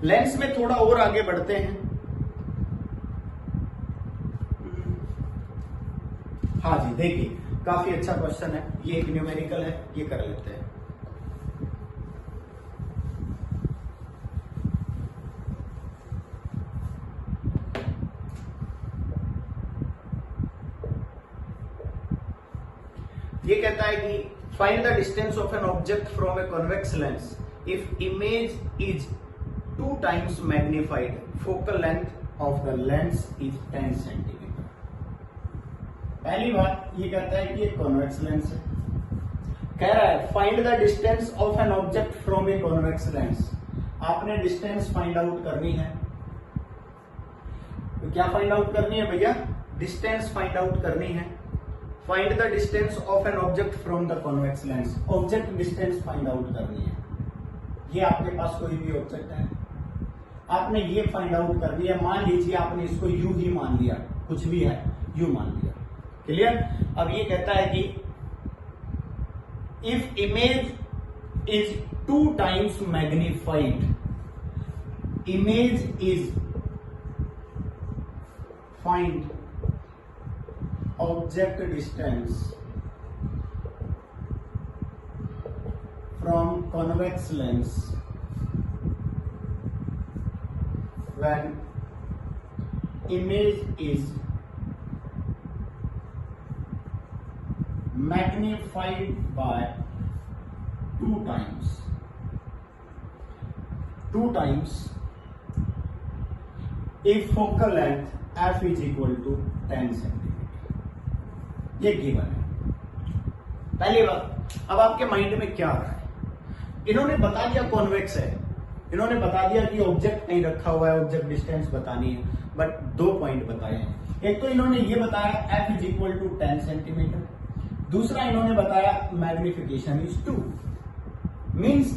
S1: लेंस में थोड़ा और आगे बढ़ते हैं। हाँ जी, देखिए काफी अच्छा क्वेश्चन है, ये एक न्यूमेरिकल है, ये कर लेते हैं। ये कहता है कि Find the distance of an object from a convex lens if image is 2 times magnified. Focal length of the lens is 10 centimeter. पहली बात ये कहता है कि एक कॉन्वेक्स लेंस है, कह रहा है find the distance of an object from A convex lens. आपने डिस्टेंस फाइंड आउट करनी है। तो क्या फाइंड आउट करनी है भैया? डिस्टेंस फाइंड आउट करनी है। Find the distance of an object from the convex lens. Object distance find out करनी है। ये आपके पास कोई भी ऑब्जेक्ट है, आपने ये फाइंड आउट करनी है। मान लीजिए आपने इसको यू ही मान लिया, कुछ भी है यू मान लिया। क्लियर? अब ये कहता है कि if image is 2 times magnified, image is find object distance from convex lens when image is magnified by 2 times. 2 times if focal length f is equal to 10 centimeter. ये गिवन है। पहली बात, अब आपके माइंड में क्या आ रहा है? इन्होंने बता दिया कॉन्वेक्स है, इन्होंने बता दिया कि ऑब्जेक्ट कहीं रखा हुआ है, ऑब्जेक्ट डिस्टेंस बतानी है, बट 2 पॉइंट बताए हैं। एक तो इन्होंने ये बताया f is equal to 10 centimetre, दूसरा इन्होंने बताया magnification is 2, means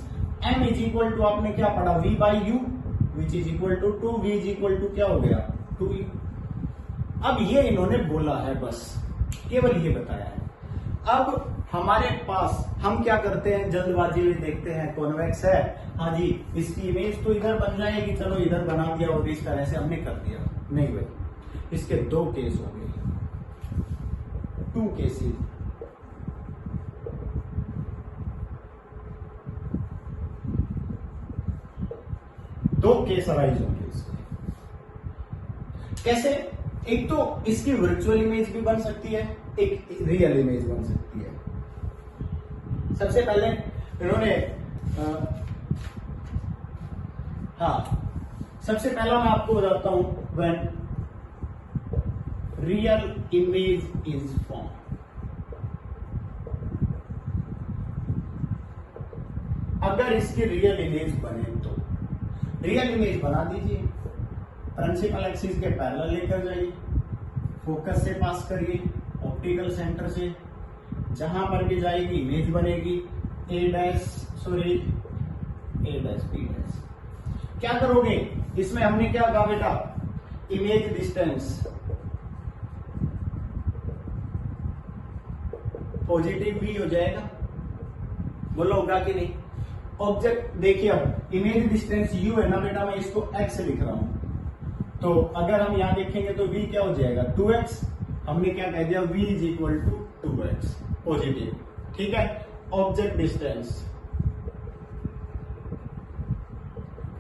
S1: m is equal to आपने क्या पढ़ा v by U which is equal to 2, v is equal to क्या हो गया 2u। अब ये इन्होंने बोला है, बस केवल ये बताया है। अब हमारे पास हम क्या करते हैं, जल्दबाजी में देखते हैं कॉन्वेक्स है, हाँ जी इसकी इमेज तो इधर बन जाएगी, चलो इधर बना दिया और इस तरह से हमने कर दिया। नहीं भाई, इसके 2 केस हो गए, 2 केसेस। दो केस अराइज होंगे इसके। कैसे? एक तो इसकी वर्चुअल इमेज भी बन सकती है, एक रियल इमेज बन सकती है। सबसे पहले इन्होंने सबसे पहला मैं आपको बताता हूं, when real image is form. अगर इसकी रियल इमेज बने तो रियल इमेज बना दीजिए, प्रिंसिपल एक्सिस के पैरेलल लेकर जाइए, फोकस से पास करिए, ऑप्टिकल सेंटर से, जहां पर भी जाएगी इमेज बनेगी ए डैश बी डैश। क्या करोगे इसमें? हमने क्या कहा बेटा, इमेज डिस्टेंस पॉजिटिव भी हो जाएगा, बोलो होगा कि नहीं? ऑब्जेक्ट देखिए, अब इमेज डिस्टेंस u है ना बेटा, मैं इसको x लिख रहा हूं, तो अगर हम यहां देखेंगे तो v क्या हो जाएगा 2x। हमने क्या कह दिया, v is equal to 2x positive, ठीक है। ऑब्जेक्ट डिस्टेंस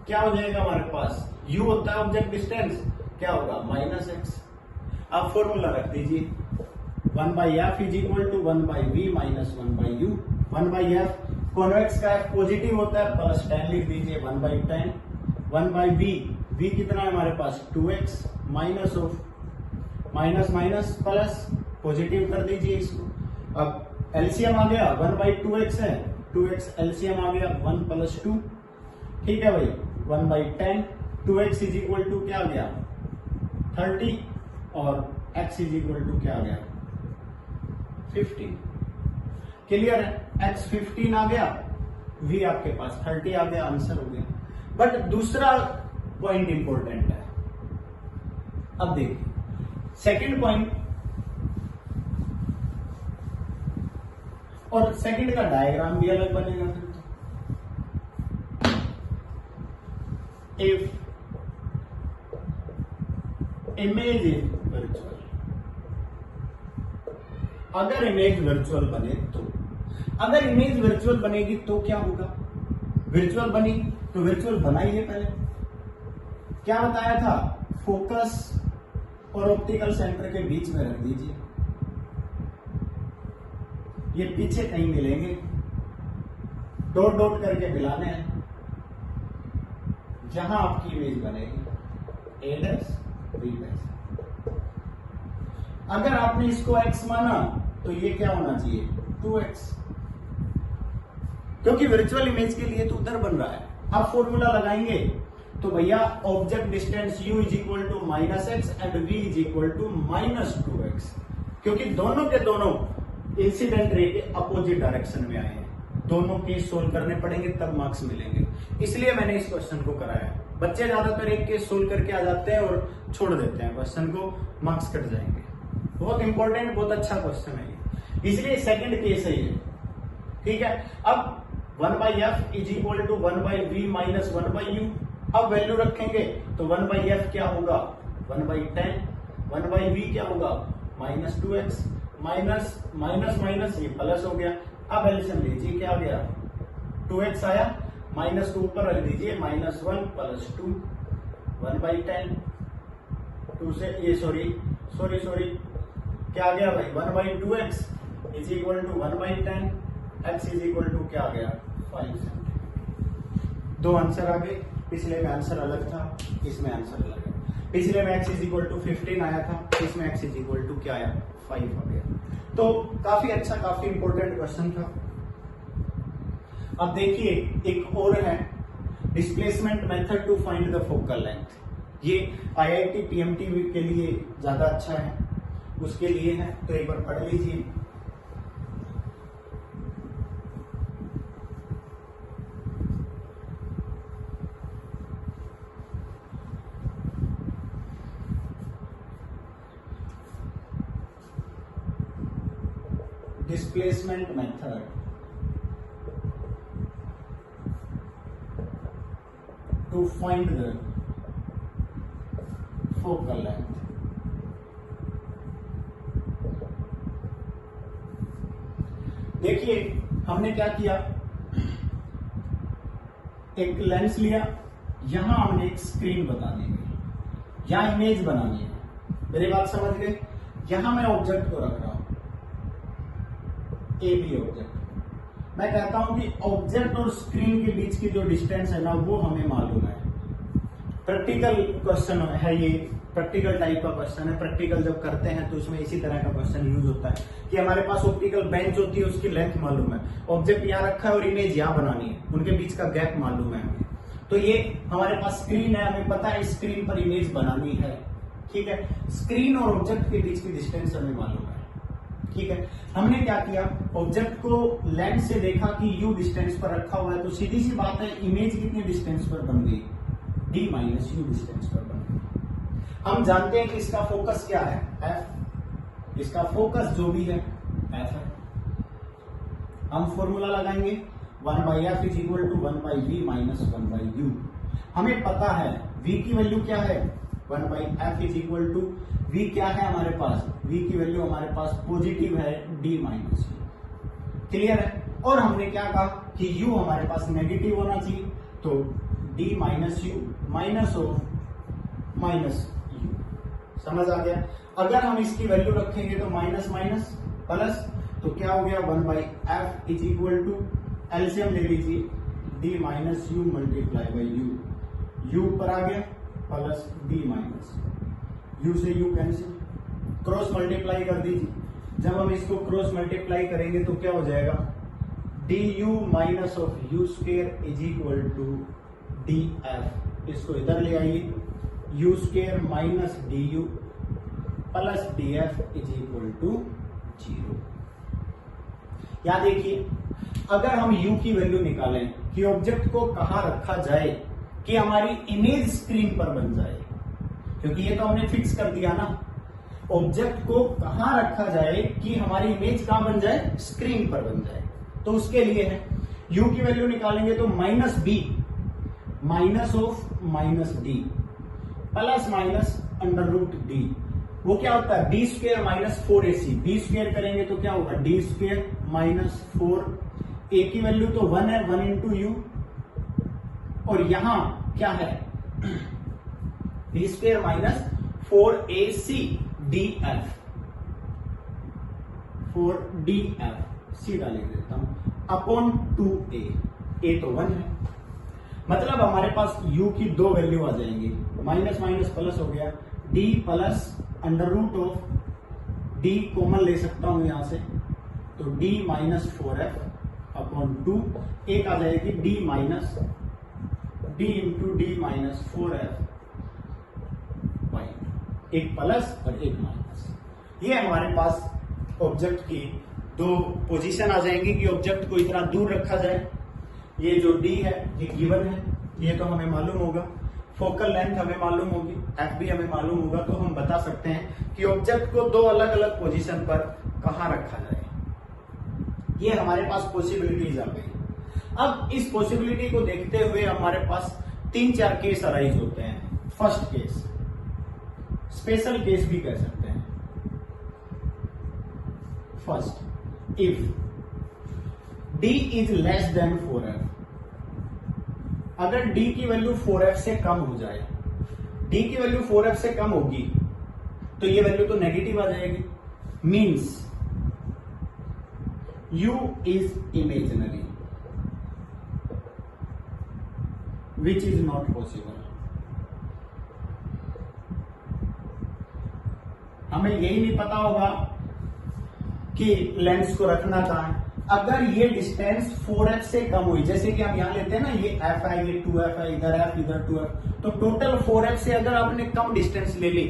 S1: क्या हो जाएगा हमारे पास, u होता है ऑब्जेक्ट डिस्टेंस, क्या होगा -x। अब फॉर्मूला रख दीजिए, 1/f is equal to 1/v minus 1/u। 1/f convex का f पॉजिटिव होता है, प्लस 10 लिख दीजिए, 1/10। 1/v, v कितना है हमारे पास 2x, minus of minus plus positive कर दीजिए इसको। अब एलसीएम आ गया, 1/2x है, 2x एलसीएम आ गया, 1 + 2, ठीक है भाई, 1/10। 2x इज इक्वल टू क्या आ गया 30 और x इज इक्वल टू क्या आ गया 15। क्लियर है? x 15 आ गया, v आपके पास 30 आ गया, आंसर हो गया। बट दूसरा पॉइंट इंपॉर्टेंट है। अब देखिए सेकंड पॉइंट, और सेकंड का डायग्राम भी अलग बनेगा फिर तो। इफ इमेज इज वर्चुअल, अगर इमेज वर्चुअल बने तो, अगर इमेज वर्चुअल बनेगी तो क्या होगा, वर्चुअल बनी तो वर्चुअल बनाइए पहले, क्या बताया था, फोकस और ऑप्टिकल सेंटर के बीच में रख दीजिए। ये पीछे कहीं मिलेंगे, डॉट डॉट करके मिलाने हैं, जहां आपकी इमेज बनेगी ए डैश बी डैश। अगर आपने इसको x माना तो ये क्या होना चाहिए 2x, क्योंकि वर्चुअल इमेज के लिए तो उधर बन रहा है। अब फॉर्मूला लगाएंगे तो भैया object distance u is equal to -x and v is equal to -2x, क्योंकि दोनों के दोनों इंसिडेंट रे के अपोजिट डायरेक्शन में आए हैं। दोनों केस सोल्व करने पड़ेंगे तब मार्क्स मिलेंगे, इसलिए मैंने इस क्वेश्चन को कराया। बच्चे ज्यादातर एक केस सोल्व करके आ जाते हैं और छोड़ देते हैं क्वेश्चन को, मार्क्स कट जाएंगे। बहुत इंपॉर्टेंट, बहुत अच्छा क्वेश्चन है ये, इसलिए सेकंड केस है ये। ठीक है, अब 1/f is equal to 1/v minus 1/u। अब वैल्यू रखेंगे तो 1/f क्या होगा 1/10, 1/v क्या होगा -2x, माइनस माइनस माइनस ये प्लस हो गया। अब एलसीएम लीजिए, क्या आ गया 2x आया, माइनस को ऊपर रख दीजिए, -1 + 2, 1/10, 2 से ये सॉरी क्या आ गया भाई 1/2x is equal to 1/10, x is equal to क्या आ गया 5 सेंटीमीटर। दो आंसर आ गए, पिछले में आंसर अलग था, इसमें आंसर अलग है। पिछले में x इज इक्वल टू 15 आया था, इसमें x इज इक्वल टू क्या आया 5 आ गया। तो काफी अच्छा, काफी इंपॉर्टेंट क्वेश्चन था। अब देखिए एक और है, displacement method to find the focal length. ये IIT PMT के लिए ज्यादा अच्छा है, उसके लिए है, तो एक बार पढ़ लीजिए। Displacement method to find the focal length। देखिए हमने क्या किया, एक लेंस लिया, यहां हमने एक स्क्रीन बता दी गई, यहां इमेज बनानी है। मेरी बात समझ गए? यहां मैं ऑब्जेक्ट को रख रहा हूं, ए बी ऑब्जेक्ट। मैं कहता हूं कि ऑब्जेक्ट और स्क्रीन के बीच की जो डिस्टेंस है ना, वो हमें मालूम है। प्रैक्टिकल क्वेश्चन है ये, प्रैक्टिकल टाइप का क्वेश्चन है। प्रैक्टिकल जब करते हैं तो उसमें इसी तरह का क्वेश्चन यूज होता है कि हमारे पास ऑप्टिकल बेंच होती है, उसकी लेंथ मालूम है, ऑब्जेक्ट यहाँ रखा है और इमेज यहाँ बनानी है, उनके बीच का गैप मालूम है हमें। तो ये हमारे पास स्क्रीन है, हमें पता है स्क्रीन पर इमेज बनानी है। ठीक है, स्क्रीन और ऑब्जेक्ट के बीच की डिस्टेंस हमें मालूम है। ठीक है, हमने क्या किया, ऑब्जेक्ट को लेंस से देखा कि u डिस्टेंस पर रखा हुआ है, तो सीधी सी बात है इमेज कितने डिस्टेंस पर बन गई d - u डिस्टेंस पर बन गई। हम जानते हैं कि इसका फोकस क्या है f, इसका फोकस जो भी है f है। हम फॉर्मूला लगाएंगे 1/f is equal to 1/v minus 1/u। हमें पता है v की वैल्यू क्या है 1/f is equal to v क्या है हमारे पास, v की वैल्यू हमारे पास पॉजिटिव है d - u। क्लियर है? और हमने क्या कहा कि u हमारे पास नेगेटिव होना चाहिए, तो d - u minus of minus u। समझ आ गया? अगर हम इसकी वैल्यू रखेंगे तो माइनस माइनस प्लस, तो क्या हो गया 1/f is equal to, LCM ले लीजिए, d - u multiply by u ऊपर आ गया प्लस d माइनस u से u कैंसिल, क्रॉस मल्टीप्लाई कर दीजिए। जब हम इसको क्रॉस मल्टीप्लाई करेंगे तो क्या हो जाएगा du minus of u square is equal to df। इसको इधर ले आइए, u square minus du plus df is equal to 0। या देखिए, अगर हम u की वैल्यू निकालें कि ऑब्जेक्ट को कहां रखा जाए कि हमारी इमेज स्क्रीन पर बन जाए, क्योंकि ये तो हमने फिक्स कर दिया ना, ऑब्जेक्ट को कहां रखा जाए कि हमारी इमेज कहां बन जाए स्क्रीन पर बन जाए। तो उसके लिए है u की वैल्यू निकालेंगे तो -b minus of minus D plus minus √d। वो क्या होता है b square minus 4ac। b square करेंगे तो क्या होगा d स्क्वायर माइनस 4, a की वैल्यू तो 1 है, 1 इंटू यू, और यहां क्या है b square minus 4ac df, 4df। सीधा लिख देता हूं अपॉन 2a, a तो 1 है, मतलब हमारे पास u की दो वैल्यू आ जाएंगी, माइनस माइनस प्लस हो गया, d plus under root of d common ले सकता हूं यहां से, तो d माइनस 4f अपॉन 2, एक आ जाएगी d minus d into D minus 4f, एक प्लस और एक माइनस। ये हमारे पास ऑब्जेक्ट की दो पोजीशन आ जाएंगी कि ऑब्जेक्ट को इतना दूर रखा जाए। ये जो d है ये गिवन है, ये तो हमें मालूम होगा, फोकल लेंथ हमें मालूम होगी, f भी हमें मालूम होगा, तो हम बता सकते हैं कि ऑब्जेक्ट को दो अलग अलग पोजीशन पर कहां रखा जाए। ये हमारे पास पॉसिबिलिटीज आ गई। अब इस पॉसिबिलिटी को देखते हुए हमारे पास 3-4 केस अराइज होते हैं। फर्स्ट केस, स्पेशल केस भी कह सकते हैं। First, if d is less than 4f, अगर d की वैल्यू 4f से कम हो जाए, d की वैल्यू 4f से कम होगी तो ये वैल्यू तो नेगेटिव आ जाएगी, means u is imaginary, which is not possible. हमें यही नहीं पता होगा कि लेंस को रखना कहां है। अगर ये डिस्टेंस 4f से कम हुई, जैसे कि हम यहां लेते हैं ना, ये f है, ये 2f है, इधर f इधर 2f, तो टोटल 4f से अगर आपने कम डिस्टेंस ले ली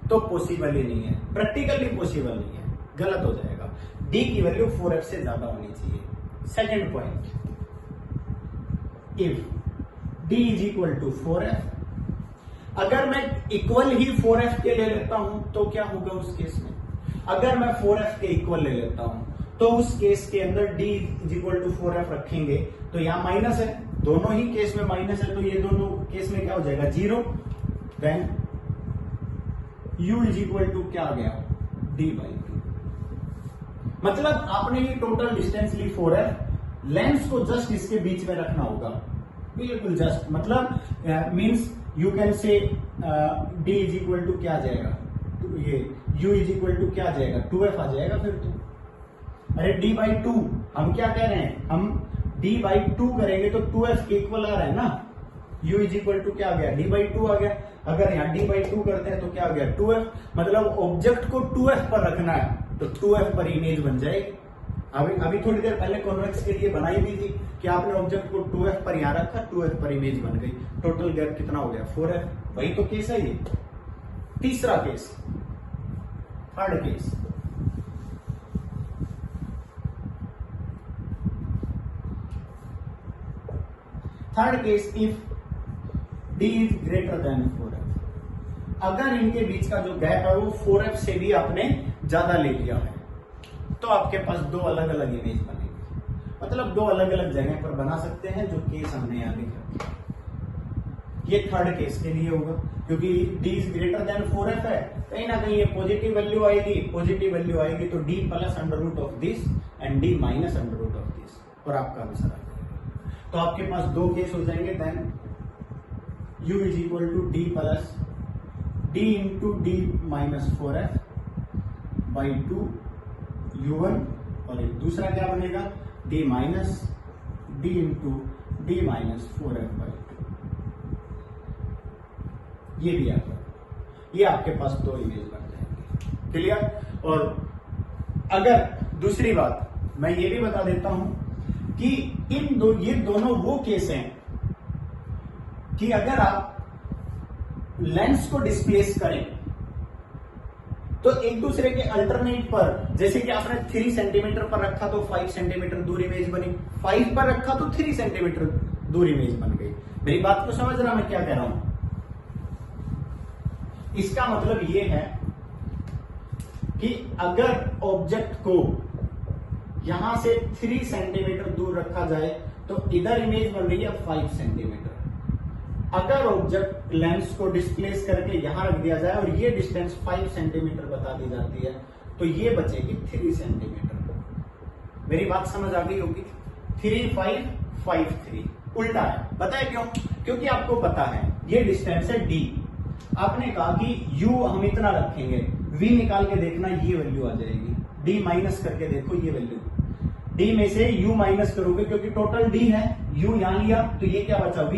S1: तो पॉसिबल ही नहीं है, प्रैक्टिकली पॉसिबल नहीं है, गलत हो जाएगा। d की वैल्यू 4f से ज्यादा होनी चाहिए। Second point, if d is equal to 4f, अगर मैं इक्वल ही 4f के ले लेता हूं तो क्या होगा उस केस में? अगर मैं 4f के इक्वल ले लेता हूं तो उस केस के अंदर d is equal to 4f रखेंगे तो यहां माइनस है, दोनों ही केस में माइनस है, तो ये दोनों केस में क्या हो जाएगा? 0। Then u is equal to क्या आ गया? d/2। मतलब आपने ये टोटल डिस्टेंस ली 4f, लेंस को जस्ट इसके बीच में रखना होगा, बिल्कुल जस्ट, मतलब means you can say d is equal to क्या आ जाएगा, ये u इज इक्वल टू क्या आ जाएगा? 2f आ जाएगा फिर तो। अरे d/2, हम क्या कह रहे हैं, हम d/2 करेंगे तो 2f के इक्वल आ रहा है ना, u इज इक्वल टू क्या आ गया? d/2 आ गया। अगर यहाँ d/2 करते हैं तो क्या आ गया? 2f, मतलब ऑब्जेक्ट को 2f पर रखना है तो 2f पर इमेज बन जाएगी। अभी थोड़ी देर पहले कॉन्वेक्स के लिए बनाई भी थी कि आपने ऑब्जेक्ट को 2f पर यहां रखा, 2f पर इमेज बन गई, टोटल गैप कितना हो गया? 4f। वही तो केस है ये। तीसरा case, third case, if d is greater than 4f, अगर इनके बीच का जो गैप है वो 4f से भी आपने ज्यादा ले लिया है तो आपके पास दो अलग अलग इमेज बनेगी, मतलब दो अलग अलग जगह पर बना सकते हैं, जो केस हमने यहां लिखा। ये थर्ड केस के लिए होगा, क्योंकि d is greater than 4f है, कहीं ना कहीं ये पॉजिटिव वैल्यू आएगी, पॉजिटिव वैल्यू आएगी तो d plus under root of this and d minus under root of this, और आपका आंसर आ जाएगा। तो आपके पास दो केस हो जाएंगे। Then u is equal to d plus d into d minus 4f by 2 u1, और एक दूसरा क्या बनेगा? d minus d into d minus 4f by 2। ये भी आता, ये आपके पास दो इमेज बन जाएंगे। क्लियर? और अगर दूसरी बात मैं ये भी बता देता हूं कि ये दोनों वो केस हैं कि अगर आप लेंस को डिस्प्लेस करें तो एक दूसरे के अल्टरनेट पर, जैसे कि आपने 3 सेंटीमीटर पर रखा तो 5 सेंटीमीटर दूर इमेज बनी, 5 पर रखा तो 3 सेंटीमीटर दूर इमेज बन गई। मेरी बात को समझ रहा मैं क्या कह रहा हूं? इसका मतलब यह है कि अगर ऑब्जेक्ट को यहां से 3 सेंटीमीटर दूर रखा जाए तो इधर इमेज बन रही है 5 सेंटीमीटर। अगर ऑब्जेक्ट लेंस को डिस्प्लेस करके यहां रख दिया जाए और ये डिस्टेंस 5 सेंटीमीटर बता दी जाती है तो ये बचेगी 3 सेंटीमीटर। मेरी बात समझ आ गई होगी? 3 5 5 3 उल्टा है। पता है क्यों? क्योंकि आपको पता है ये डिस्टेंस है d, आपने कहा कि u हम इतना रखेंगे, v निकाल के देखना ये वैल्यू आ जाएगी, d माइनस करके देखो ये वैल्यू, डी में से u माइनस करोगे क्योंकि टोटल d है, u यहां लिया तो ये क्या बचा v,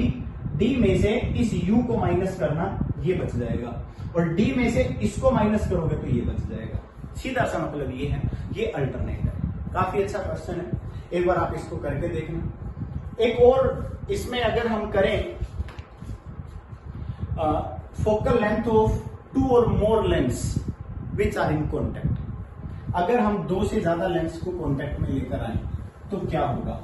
S1: d में से इस u को माइनस करना, ये बच जाएगा, और d में से इसको माइनस करोगे तो ये बच जाएगा। सीधा सा मतलब ये है, ये अल्टरनेट है। काफी अच्छा क्वेश्चन है, एक बार आप इसको करके देखना। एक और इसमें अगर हम करें फोकल लेंथ ऑफ 2 और more lens which are in contact, अगर हम 2 से ज्यादा लेंस को कॉन्टेक्ट में लेकर आए तो क्या होगा।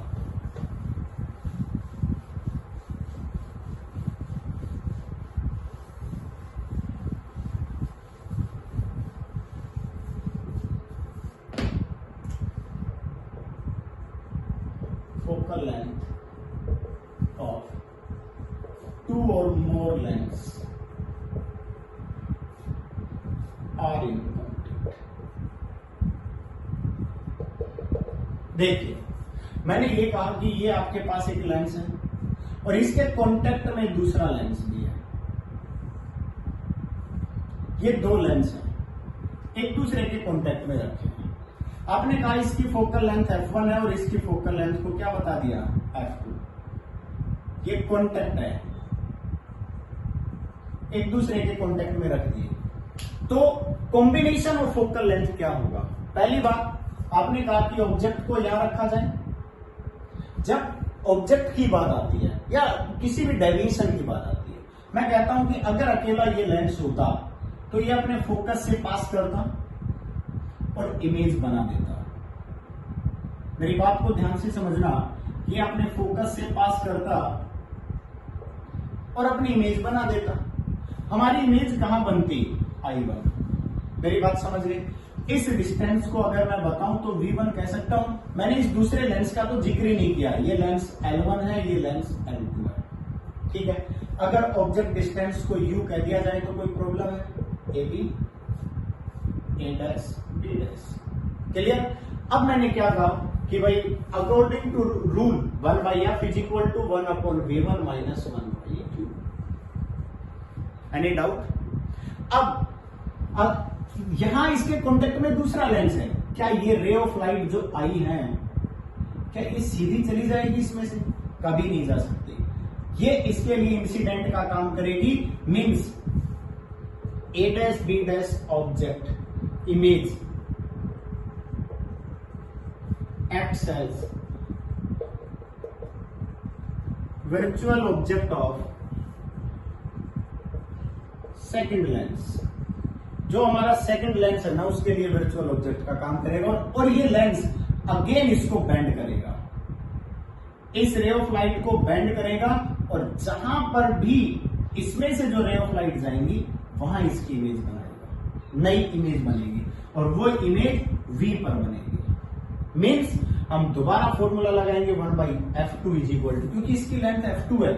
S1: Focal length of 2 or more lens are in contact। देखिए मैंने ये कहा कि ये आपके पास एक लेंस है और इसके कांटेक्ट में दूसरा लेंस भी है। ये 2 लेंस हैं, एक दूसरे के कांटेक्ट में रखे हैं। आपने कहा इसकी फोकल लेंथ f1 है और इसकी फोकल लेंथ को क्या बता दिया, f2। ये कांटेक्ट है, एक दूसरे के कांटेक्ट में रख दिए, तो कॉम्बिनेशन ऑफ फोकल लेंथ क्या होगा। पहली बात आपने कहा कि ऑब्जेक्ट को यहां रखा जाए। जब ऑब्जेक्ट की बात आती है या किसी भी डेविएशन की बात आती है, मैं कहता हूं कि अगर अकेला ये लेंस होता तो ये अपने फोकस से पास करता और इमेज बना देता। मेरी बात को ध्यान से समझना, ये अपने फोकस से पास करता और अपनी इमेज बना देता। हमारी इमेज कहां बनती, I1। मेरी बात समझ गए। इस डिस्टेंस को अगर मैं बताऊं तो V1 कह सकता हूं। मैंने इस दूसरे लेंस का तो जिक्र ही नहीं किया, ये लेंस L1 है, ये लेंस L2 है, ठीक है। अगर ऑब्जेक्ट डिस्टेंस को U कह दिया जाए तो कोई प्रॉब्लम है, AB, A', B', क्लियर। अब मैंने क्या कहा कि भाई according to rule 1/f is equal to 1/V1 minus 1/Q। Any doubt. अब यहां इसके कांटेक्ट में दूसरा लेंस है, क्या ये रे ऑफ लाइट जो आई है क्या ये सीधी चली जाएगी इसमें से, कभी नहीं जा सकती। ये इसके लिए इंसिडेंट का काम करेगी, means A' B' object image acts as virtual object of second lens। जो हमारा सेकंड लेंस है ना, उसके लिए वर्चुअल ऑब्जेक्ट का काम करेगा, और ये लेंस अगेन इसको बेंड करेगा, इस रे ऑफ लाइट को बेंड करेगा, और जहां पर भी इसमें से जो रे ऑफ लाइट जाएंगी वहां इसकी इमेज बनाएगा, नई इमेज बनेगी, और वो इमेज V पर बनेगी। मीन्स हम दोबारा फॉर्मूला लगाएंगे 1/f2 इज इक्वल टू, क्योंकि इसकी लेंथ f2 है।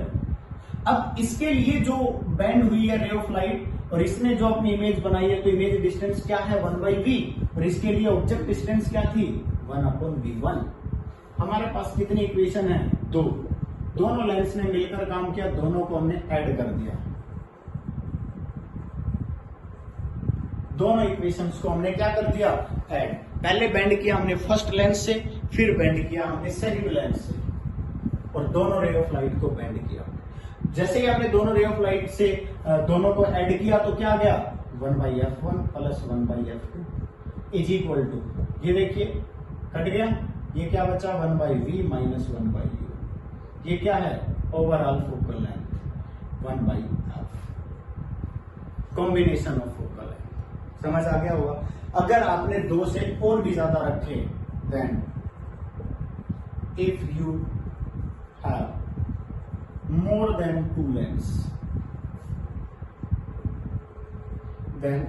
S1: अब इसके लिए जो बेंड हुई है रे ऑफ लाइट और इसने जो अपनी इमेज बनाई है, तो इमेज डिस्टेंस क्या है 1/v, और इसके लिए ऑब्जेक्ट डिस्टेंस क्या थी 1/v1। हमारे पास कितनी इक्वेशन है, 2। दोनों लेंस ने मिलकर काम किया, दोनों को हमने ऐड कर दिया, दोनों इक्वेशंस को हमने क्या कर दिया, ऐड। पहले बेंड किया हमने फर्स्ट लेंस से, फिर बेंड किया हमने सेकंड लेंस से, और दोनों रे ऑफ लाइट को बेंड किया। जैसे ही आपने दोनों रे ऑफ लाइट से दोनों को ऐड किया तो क्या आ गया 1/f1 plus 1/f2 is equal to, ये देखिए कट गया, ये क्या बचा 1/v माइनस 1/u। ये क्या है overall focal length 1/f, combination of focal length. समझ आ गया होगा। अगर आपने 2 से और भी ज्यादा रखे, then if you have more than 2 lens, then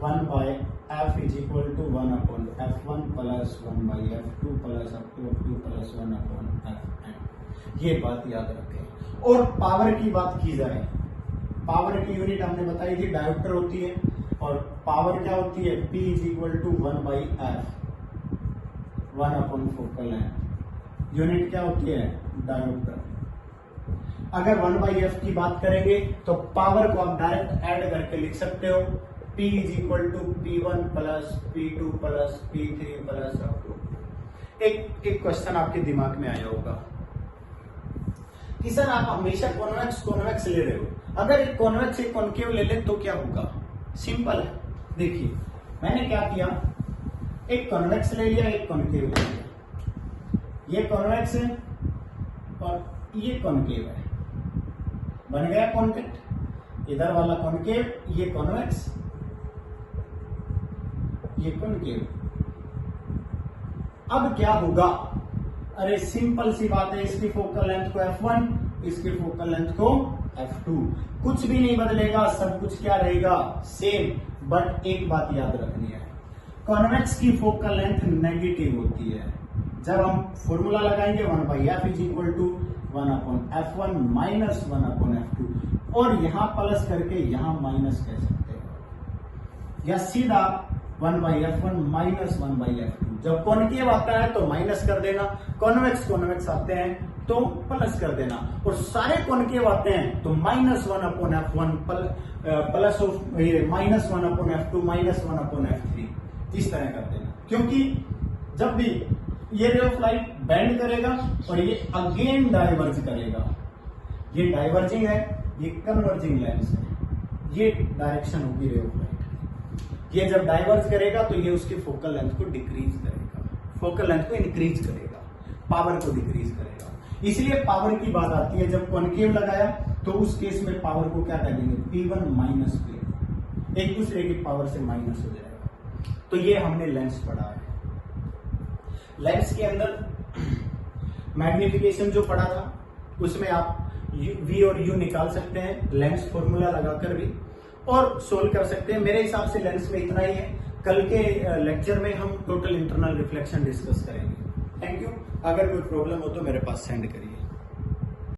S1: 1/f is equal to 1/f1 plus 1/f2 plus up to 2 plus 1/fn। ये बात याद रखें। और पावर की बात की जाए, पावर की यूनिट हमने बताई थी डायोप्टर होती है, और पावर क्या होती है P is equal to 1/f focal length. Unit क्या होती है डायोप्टर। अगर 1/f की बात करेंगे तो पावर को आप डायरेक्ट ऐड करके लिख सकते हो P is equal to P1 plus P2 plus P3 plus एक क्वेश्चन आपके दिमाग में आया होगा कि सर आप हमेशा कॉन्वेक्स ले रहे हो, अगर एक कॉन्वेक्स एक कॉन्केव ले ले तो क्या होगा? सिंपल है, देखिए मैंने क्या किया, एक कॉन्वेक्स ले लिया, एक कॉन्केव ले लिया। ये कॉन्वेक्स है और ये कॉन्केव है, बन गया कॉन्टेक्ट। इधर वाला कॉन्केव, ये कॉन्वेक्स, ये कॉन्केव। अब क्या होगा? अरे सिंपल सी बात है, इसकी फोकल लेंथ को f1, इसकी फोकल लेंथ को f2, कुछ भी नहीं बदलेगा, सब कुछ क्या रहेगा? सेम। बट एक बात याद रखनी है, कॉन्वेक्स की फोकल लेंथ नेगेटिव होती है। जब हम फॉर्मूला लगाएंगे 1/f is equal to 1/f1 minus 1/f2, और यहां प्लस करके यहां माइनस कह सकते हो, या सीधा 1/f1 माइनस 1/f2। जब कॉन्केव आता है तो माइनस कर देना, कॉन्वेक्स आते हैं तो प्लस कर देना, और सारे कॉन्केव आते हैं तो minus 1/f1 plus minus 1/f2 minus 1/f3, इस तरह कर देना। क्योंकि जब भी ये रे ऑफ लाइट बेंड करेगा और ये अगेन डाइवर्ज करेगा, ये डाइवर्जिंग है, ये कन्वर्जिंग लेंस है, ये डायरेक्शन होगी रे ऑफ लाइट। ये जब डाइवर्ज करेगा तो ये उसकी फोकल लेंथ को डिक्रीज करेगा, फोकल लेंथ को इंक्रीज करेगा, पावर को डिक्रीज करेगा। इसलिए पावर की बात आती है, जब कॉन्केव लगाया तो उस केस में पावर को क्या कर देंगे? P1 माइनस P, एक दूसरे की पावर से माइनस हो जाएगा। तो ये हमने लेंस पढ़ा है। लेंस के अंदर मैग्निफिकेशन जो पढ़ा था उसमें आप V और U निकाल सकते हैं, लेंस फॉर्मूला लगाकर भी, और सोल्व कर सकते हैं। मेरे हिसाब से लेंस में इतना ही है। कल के लेक्चर में हम टोटल इंटरनल रिफ्लेक्शन डिस्कस करेंगे। Thank you. अगर कोई प्रॉब्लम हो तो मेरे पास सेंड करिए।